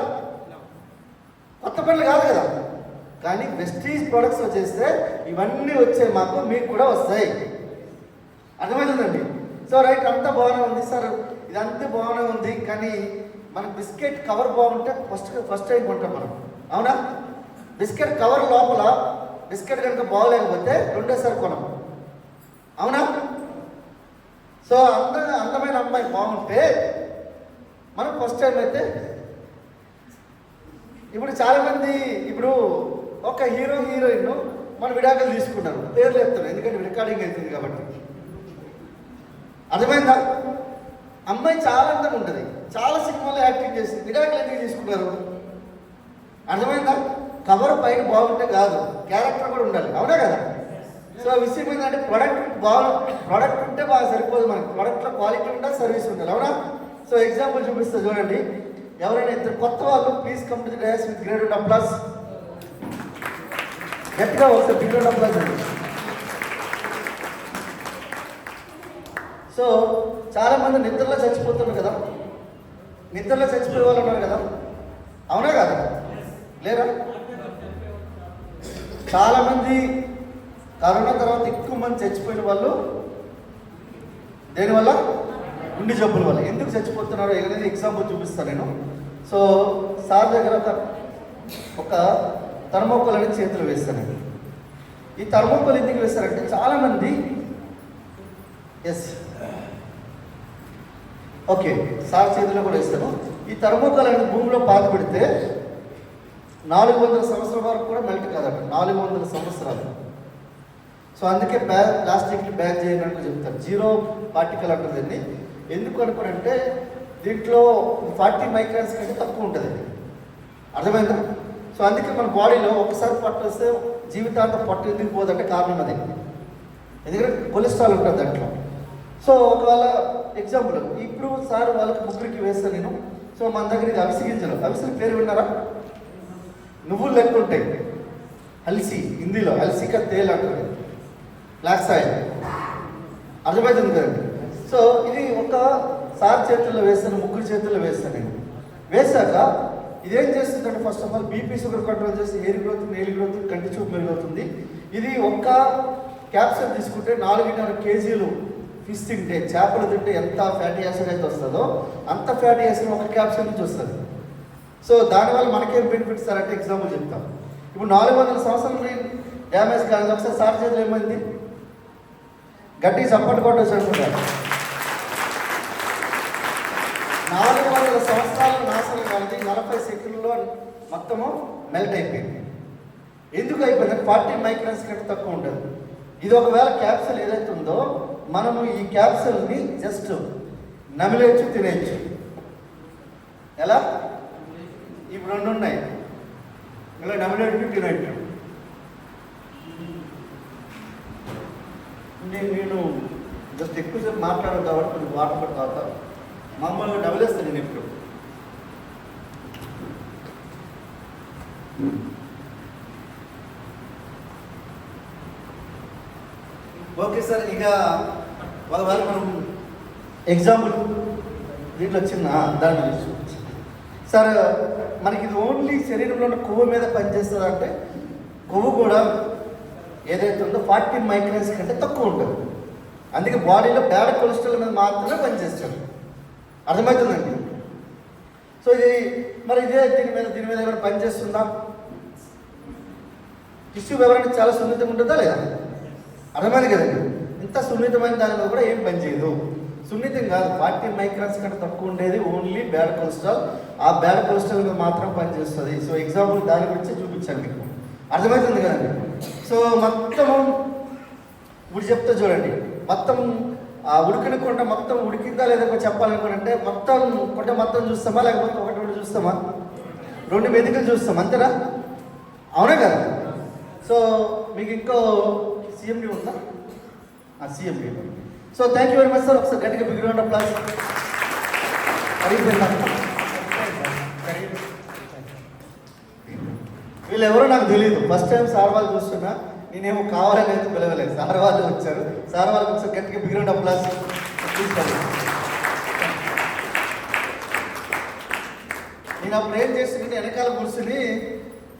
కాదు కదా, కానీ వెస్టీజ్ ప్రొడక్ట్స్ చేస్తే ఇవన్నీ వచ్చాయి మాకు, మీకు కూడా వస్తాయి. అర్థమవుతుందండి? సో రైట్, అంతా బాగానే ఉంది సార్, ఇదంతా బాగానే ఉంది, కానీ మన బిస్కెట్ కవర్ బాగుంటే ఫస్ట్ టైం కొంటాం మనం, అవునా? బిస్కెట్ కవర్ లోపల బిస్కెట్ కనుక బాగోలేకపోతే రెండోసారి కొనం, అవునా? సో అందమైన అమ్మాయి బాగుంటే మనం ఫస్ట్ టైం అయితే. ఇప్పుడు చాలామంది ఇప్పుడు ఒక హీరో హీరోయిన్ మన విడాకులు తీసుకున్నారు, పేర్లు చెప్తారు ఎందుకంటే రికార్డింగ్ అవుతుంది కాబట్టి. అర్థమైందా? అమ్మాయి చాలా అందంగా ఉంటుంది, చాలా సినిమాలో యాక్టింగ్ చేసి విడాకులు ఎందుకు తీసుకున్నారు? అర్థమైందా? కవర్ పైన బాగుంటే కాదు, క్యారెక్టర్ కూడా ఉండాలి, అవునా కదా? సో విషయం ఏంటంటే ప్రోడక్ట్ ఉంటే బాగా సరిపోదు, మనకి ప్రోడక్ట్లో క్వాలిటీ ఉండాలి, సర్వీస్ ఉండాలి, అవునా? సో ఎగ్జాంపుల్ చూపిస్తా చూడండి. ఎవరైనా ఇద్దరు కొత్త వాళ్ళు please come to the dais with great round of applause. గట్టిగా ఒకసారి బిగ్ రౌండ్ ఆఫ్ అప్లాస్ అండి. సో చాలామంది నిద్రలో చచ్చిపోతున్నారు కదా, నిద్రలో చచ్చిపోయే వాళ్ళు ఉన్నారు కదా, అవునా కదా? లేరా? చాలామంది కరోనా తర్వాత ఎక్కువ మంది చచ్చిపోయిన వాళ్ళు దేనివల్ల? గుండె జబ్బుల వల్ల. ఎందుకు చచ్చిపోతున్నారో ఏదైనా ఎగ్జాంపుల్ చూపిస్తాను నేను. సో సార్ దగ్గర ఒక థర్మోకోల్ అనేది చేతులు వేస్తానండి. ఈ థర్మోకోల్ ఎందుకు వేస్తారంటే చాలామంది ఓకే సార్ చేతిలో కూడా వేస్తాను. ఈ థర్మోకోల్ అనేది భూమిలో పాతి పెడితే 400 సంవత్సరాల వరకు కూడా మెల్ట్ కాదట, 400 సంవత్సరాలు. సో అందుకే ప్లాస్టిక్ని బ్యాన్ చేయడానికి చెప్తారు, 0 పార్టికల్ అంటుందండి. ఎందుకు అనుకోనంటే దీంట్లో 40 మైక్రాన్స్ కంటే తక్కువ ఉంటుంది, అర్థమైందా? సో అందుకే మన బాడీలో ఒకసారి పట్టు వస్తే జీవితాంతం పట్టు ఎందుకు పోదంటే కారణం అది, ఎందుకంటే కొలెస్ట్రాల్ ఉంటుంది దాంట్లో. సో ఒకవేళ ఎగ్జాంపుల్ ఇప్పుడు సార్ వాళ్ళకి ముగ్గురికి వేస్తాను నేను. సో మన దగ్గర ఇది అవిసి గింజలు, అవిసెల పేరు విన్నారా? నువ్వులు లెక్క ఉంటాయి, అల్సి, హిందీలో అల్సిక తేల్ అంటారు, బ్లాక్ సాయిల్, అర్థమవుతుంది కదండి? సో ఇది ఒక సార్ చేతుల్లో వేస్తాను, ముగ్గురు చేతుల్లో వేస్తాను నేను. వేసాక ఇదేం చేస్తుందంటే first of all BP sugar control చేసి హెయిర్ గ్రోత్, నెయిల్ గ్రోత్, కంటి చూపు మెరుగవుతుంది. ఇది ఒక్క క్యాప్సూల్ తీసుకుంటే 4.5 kgs ఫిష్ తింటే, చేపలు తింటే ఎంత ఫ్యాటీ యాసిడ్ అయితే వస్తుందో అంత ఫ్యాటీ యాసిడ్ ఒక క్యాప్సూల్ నుంచి వస్తుంది. సో దానివల్ల మనకేం బెనిఫిట్స్ అంటే ఎగ్జాంపుల్ చెప్తాం. ఇప్పుడు 400 సంవత్సరాలు డ్యామేజ్ కాదు, ఒకసారి సార్ చేతులు ఏమైంది? గట్టి చప్పటి కొట్టేసి అనుకుంటారు. 400 సంవత్సరాలు నాశనం కలిగి 40 సెకండ్లో మొత్తము మెల్ట్ అయిపోయింది. ఎందుకు అయిపోయింది? 40 మైక్రాన్స్ కంటే తక్కువ ఉంటుంది. ఇది ఒకవేళ క్యాప్సూల్ ఏదైతే ఉందో మనము ఈ క్యాప్సూల్ని జస్ట్ నమిలేయచ్చు, తినేయచ్చు. ఎలా? ఇప్పుడు 2 ఉన్నాయి, ఇలా నమిలేయచ్చు, తినేయచ్చు. నేను జస్ట్ ఎక్కువసేపు మాట్లాడదు కాబట్టి కొంచెం వాటర్ పట్టు తర్వాత మామూలుగా నవలేస్తాను నేను ఎప్పుడు. ఓకే సార్, ఇక ఒకవేళ మనం ఎగ్జాంపుల్ దీంట్లో చిన్న దాని సార్ మనకి ఇది ఓన్లీ శరీరంలో ఉన్న కొవ్వు మీద పనిచేస్తుంది అంటే కొవ్వు కూడా ఏదైతే ఉందో 40 మైక్రాన్స్ కంటే తక్కువ ఉంటుంది. అందుకే బాడీలో బ్యాడ్ కొలెస్ట్రాల్ మీద మాత్రమే పనిచేస్తారు. అర్థమవుతుందండి. సో ఇది మరి ఇదే దీని మీద ఏమైనా పనిచేస్తుందా? టిష్యూ ఎవరైనా చాలా సున్నితంగా ఉంటుందా లేదా? అర్థమైంది కదండి. ఇంత సున్నితమైన దాని మీద కూడా ఏం పనిచేయదు. సున్నితం కాదు, 40 మైక్రాన్స్ కంటే తక్కువ ఉండేది ఓన్లీ బ్యాడ్ కొలెస్ట్రాల్. ఆ బ్యాడ్ కొలెస్ట్రాల్ మీద మాత్రం పనిచేస్తుంది. సో ఎగ్జాంపుల్ దాని గురించి చూపించాను మీకు. అర్థమవుతుంది కదండి. సో మొత్తం ఇప్పుడు చెప్తా చూడండి. మొత్తం ఉడికిన కొంట మొత్తం ఉడికిందా లేదా చెప్పాలనుకుంటే మొత్తం కొంట మొత్తం చూస్తామా, లేకపోతే ఒకటి చూస్తామా? 2 మెతుకులు చూస్తాం, అంతేనా? అవునా కదా? సో మీకు ఇంకో సిఎండి ఉందా? CMD. So thank you very much sir. ఒకసారి గట్టిగా బిగ్ రౌండ్ ఆఫ్ అప్లాస్. వీళ్ళు ఎవరో నాకు తెలియదు. ఫస్ట్ టైం సార్ వాళ్ళు చూస్తున్నా. నేనేమో కావాలని అయితే పిలవలేదు, సార్ వాళ్ళు వచ్చారు. సార్ వాళ్ళకి ఒకసారి గట్టిగా బిగ్ రౌండ్ ఆఫ్ అప్లాస్ తీసుకోండి. నేను అప్పుడు ఏం చేస్తుంటే వెనకాల కూర్చుని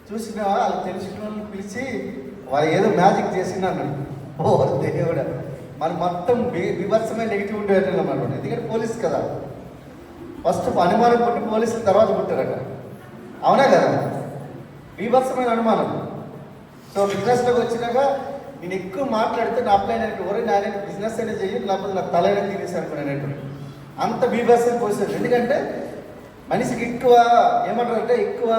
చూసిన వాళ్ళు తెలిసిన వాళ్ళని పిలిచి వాళ్ళు ఏదో మ్యాజిక్ చేసిన అన్నాడు. ఓ దేవుడా, మనం మొత్తం వివర్సమే నెగిటివ్ ఉండేటం అన్నమాట. ఎందుకంటే పోలీస్ కదా, ఫస్ట్ అనుమానం కొట్టి పోలీసులు తర్వాత పుట్టారట. అవునా కదా? వివర్సమైన అనుమానం. సో బిజినెస్లోకి వచ్చినాక నేను ఎక్కువ మాట్లాడితే నా అప్లైన్ ఎవరు నేను బిజినెస్ అయినా చెయ్యి, లేకపోతే నా తలైనా తినేసి అనుకునేటట్టు అంత బీభత్సం పోస్తుంది. ఎందుకంటే మనిషికి ఎక్కువ ఏమంటారంటే ఎక్కువ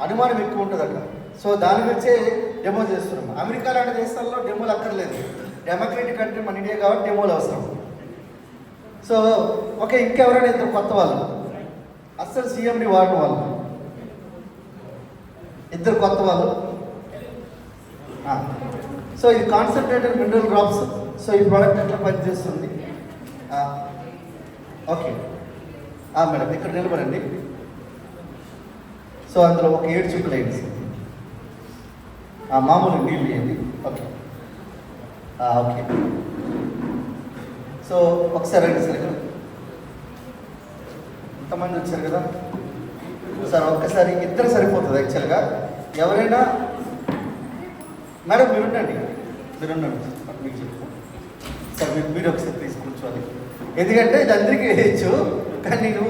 అనుమానం ఎక్కువ ఉంటుందట. సో దాని గురించే డెమో చేస్తున్నాం. అమెరికా లాంటి దేశాల్లో డెమోలు అక్కర్లేదు. డెమోక్రటిక్ కంట్రీ మన ఇండియా కాబట్టి డెమోలు అవసరం. సో ఓకే, ఇంకెవరైనా ఇద్దరు కొత్త వాళ్ళు అస్సలు సిఎండి వాడిన వాళ్ళు, ఇద్దరు కొత్త వాళ్ళు. సో ఇది కాన్సన్ట్రేటెడ్ మినరల్ డ్రాప్స్. సో ఈ ప్రోడక్ట్ ఎట్లా పనిచేస్తుంది? ఓకే మేడం, ఇక్కడ నిలబడండి. సో అందులో ఒక 7 చుక్కలు వేయండి. మామూలు నీళ్ళు వేయండి. Okay okay. సో ఒకసారి రండి సార్. ఇక్కడ ఎంతమంది వచ్చారు కదా సార్? ఒక్కసారి ఇద్దరు సరిపోతుంది యాక్చువల్గా. ఎవరైనా మేడం మీరుండండి, మీకు చెప్తాను సార్. మీరు ఒకసారి తీసుకూర్చోవాలి. ఎందుకంటే ఇది అందరికీ వేయచ్చు, కానీ నేను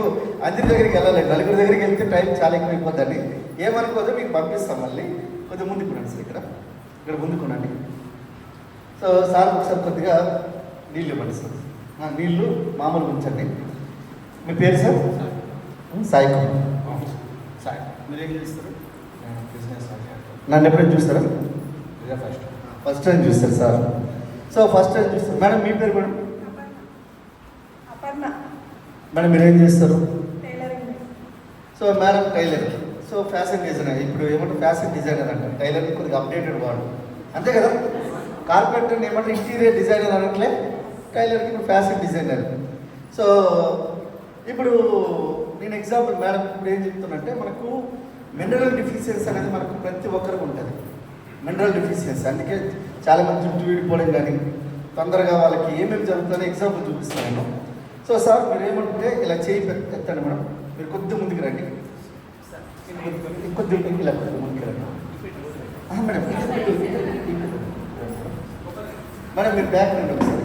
అందరి దగ్గరికి వెళ్ళలేదు. నలుగురి దగ్గరికి వెళ్తే టైం చాలా ఎక్కువ అయిపోద్దండి. ఏమనుకోదు, మీకు పంపిస్తాం. మళ్ళీ కొద్దిగా ముందుకు రండి సార్. ఇక్కడ ముందుకునండి. సో సార్ ఒకసారి కొద్దిగా నీళ్ళు ఇవ్వండి సార్. నీళ్ళు మామూలుగా ఉంచండి. మీ పేరు సార్? సాయి కుమార్. సాయి, మీరేం చేస్తారు? నన్ను ఎప్పుడైనా చూస్తారా? ఫస్ట్ టైం చూస్తారు సార్. సో ఫస్ట్ టైం చూస్తారు. మేడం మీ పేరు మేడం? మేడం మీరేం చేస్తారు? So madam tailor. So fashion designer. ఇప్పుడు ఏమంటే ఫ్యాషన్ డిజైనర్ అంటారు. టైలర్ని కొద్దిగా అప్డేటెడ్ వాడు, అంతే కదా? కార్పెంటర్ని ఏమంటే ఇంటీరియర్ డిజైనర్ అనట్లే, టైలర్కి ఇప్పుడు ఫ్యాషన్ డిజైనర్. సో ఇప్పుడు నేను ఎగ్జాంపుల్ మేడం ఇప్పుడు ఏం చెప్తున్నంటే, మనకు మినరల్ డిఫిషియన్సీ అనేది మనకు ప్రతి ఒక్కరికి ఉంటుంది. మినరల్ డిఫిషియన్సీ, అందుకే చాలామంది జుట్టు విడిపోవడం కానీ తొందరగా వాళ్ళకి ఏమేమి జరుగుతుందో ఎగ్జాంపుల్ చూపిస్తాను నేను. సో సార్ మీరు ఏమంటే ఇలా చేయి ఎత్తండి మేడం. మీరు కొద్దిగా ముందుకు రండి, కొద్దిగా ఇలా ముందుకు రండి మేడం. మేడం మీరు బ్యాక్ రండి ఒకసారి.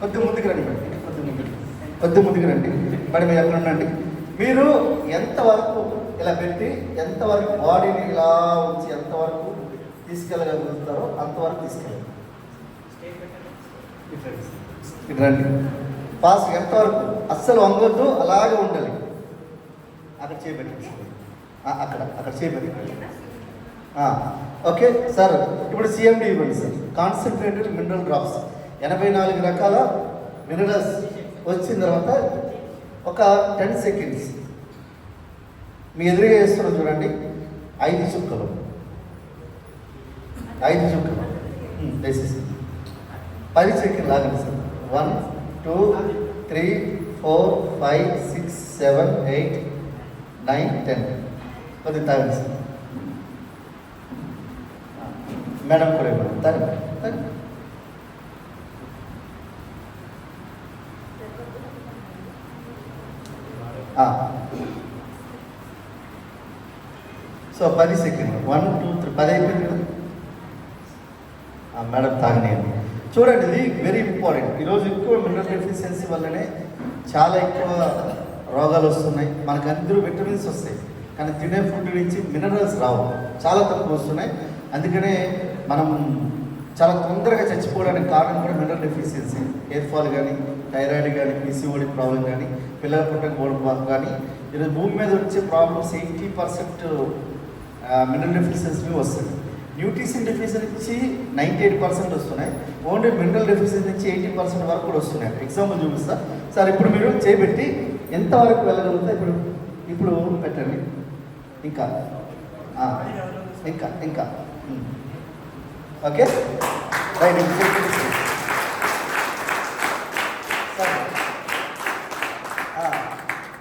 కొద్దిగా ముందుకు రండి మేడం, కొద్దిగా ముందుకు రండి మేడం. మీరు ఎక్కడ ఉండండి. మీరు ఎంతవరకు ఇలా పెట్టి ఎంతవరకు బాడీని ఇలా ఉంచి ఎంతవరకు తీసుకెళ్ళగలుగుతారో అంతవరకు తీసుకెళ్ళండి. ఇటు రండి ఫాస్ట్. ఎంతవరకు అస్సలు వంగొద్దు, అలాగే ఉండాలి. అక్కడ చేపెట్టి అక్కడ చేపెట్టి. ఓకే సార్, ఇప్పుడు సిఎండి ఇవ్వండి సార్. కాన్సన్ట్రేటెడ్ మినరల్ డ్రాప్స్ 84 రకాల మినరల్స్ వచ్చిన తర్వాత ఒక 10 సెకండ్స్ మీ ఎదురుగా వేస్తున్నాం చూడండి. 5 చుక్కలు వేసేసి 10 సెకండ్ లాగండి సార్. 1 2 3 4 5 6 7 8 9 10. కొద్దిగా తాగండి సార్. మేడం కూడా ఇవ్వండి. తాగండి. సో 10 సెకండ్లు 1 2 3 10 అయిపోయింది కదా. మేడం తాగనేయండి. చూడండి, ఇది వెరీ ఇంపార్టెంట్. ఈరోజు ఎక్కువ మినరల్ డెఫిషియన్సీ వల్లనే చాలా ఎక్కువ రోగాలు వస్తున్నాయి. మనకు అందరూ విటమిన్స్ వస్తాయి, కానీ తినే ఫుడ్ నుంచి మినరల్స్ రావు, చాలా తక్కువ వస్తున్నాయి. అందుకనే మనం చాలా తొందరగా చచ్చిపోవడానికి కారణం కూడా మినరల్ డెఫిషియన్సీ. హెయిర్ ఫాల్ కానీ, థైరాయిడ్ కానీ, పిసిఓడి ప్రాబ్లం కానీ, పిల్లల పుట్టకపోవడం కానీ, ఈరోజు భూమి మీద వచ్చే ప్రాబ్లమ్స్ 80% మినరల్ డెఫిషియన్సీ వస్తుంది. న్యూట్రిషన్ డెఫిషియన్సీ 98% వస్తున్నాయి. ఓన్లీ మినరల్ డెఫిషియన్సీ నుంచి 80% వరకు కూడా వస్తున్నాయి. ఎగ్జాంపుల్ చూపిస్తా సార్. ఇప్పుడు మీరు చేపెట్టి ఎంతవరకు వెళ్ళగలుగుతా ఇప్పుడు ఇప్పుడు పెట్టండి. ఇంకా ఇంకా ఇంకా ఓకే రైట్.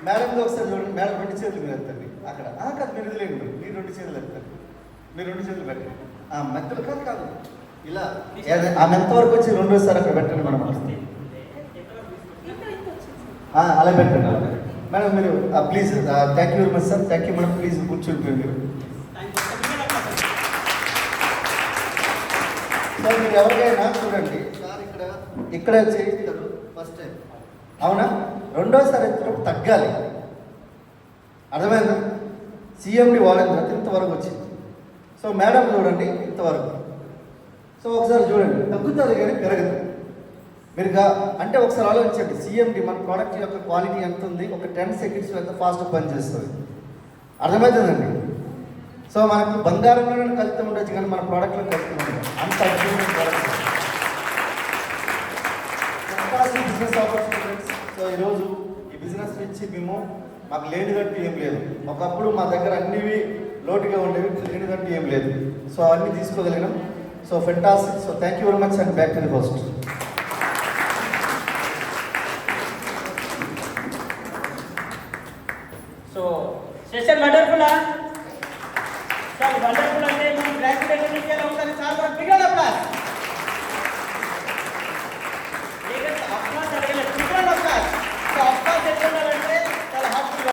మేడంతో ఒకసారి చూడండి. మేడం 2 చేతులు మీరు ఎత్తండి అక్కడ. కాదు, మీరు వదిలేండి. మీరు 2 చేతులు ఎత్తండి. మీరు 2 చేతులు పెట్టండి. మెత్తలు కాదు కాదు ఇలా ఆమె ఎంతవరకు వచ్చి రెండోసారి అక్కడ పెట్టండి. మనం అలా పెట్టండి. మేడం మీరు please. Thank you very much sir. Thank you madam. Please కూర్చోండి మీరు. సార్ మీరు ఎవరికైనా చూడండి సార్, ఇక్కడ చేయిస్తారు ఫస్ట్ టైం, అవునా? రెండోసారి ఎత్తినప్పుడు తగ్గాలి. అర్థమైందా? సిఎండి వాడిన తర్వాత ఇంతవరకు వచ్చింది. సో మేడం చూడండి ఇంతవరకు. సో ఒకసారి చూడండి, తగ్గుతుంది కానీ పెరగదు. మీరు అంటే ఒకసారి ఆలోచించండి. సిఎండి మన ప్రోడక్ట్ యొక్క క్వాలిటీ ఎంత ఉంది, ఒక 10 సెకండ్స్లో ఎంత ఫాస్ట్గా పనిచేస్తుంది. అర్థమవుతుందండి? సో మనకు బంగారంలోనే కలిసి ఉండొచ్చు, కానీ మన ప్రోడక్ట్లో కలిసి ఉండదు. అంత అద్భుతమైన ప్రోడక్ట్. Business opportunities. సో ఈరోజు ఈ బిజినెస్ నుంచి మాకు లేనిదంటూ ఏం లేదు. ఒకప్పుడు మా దగ్గర అన్నివి లోటుగా ఉండేవి, లేనిదంటూ ఏం లేదు. సో అవన్నీ తీసుకోగలిగినాం. So fantastic. So thank you very much and back to the host. So session wonderful.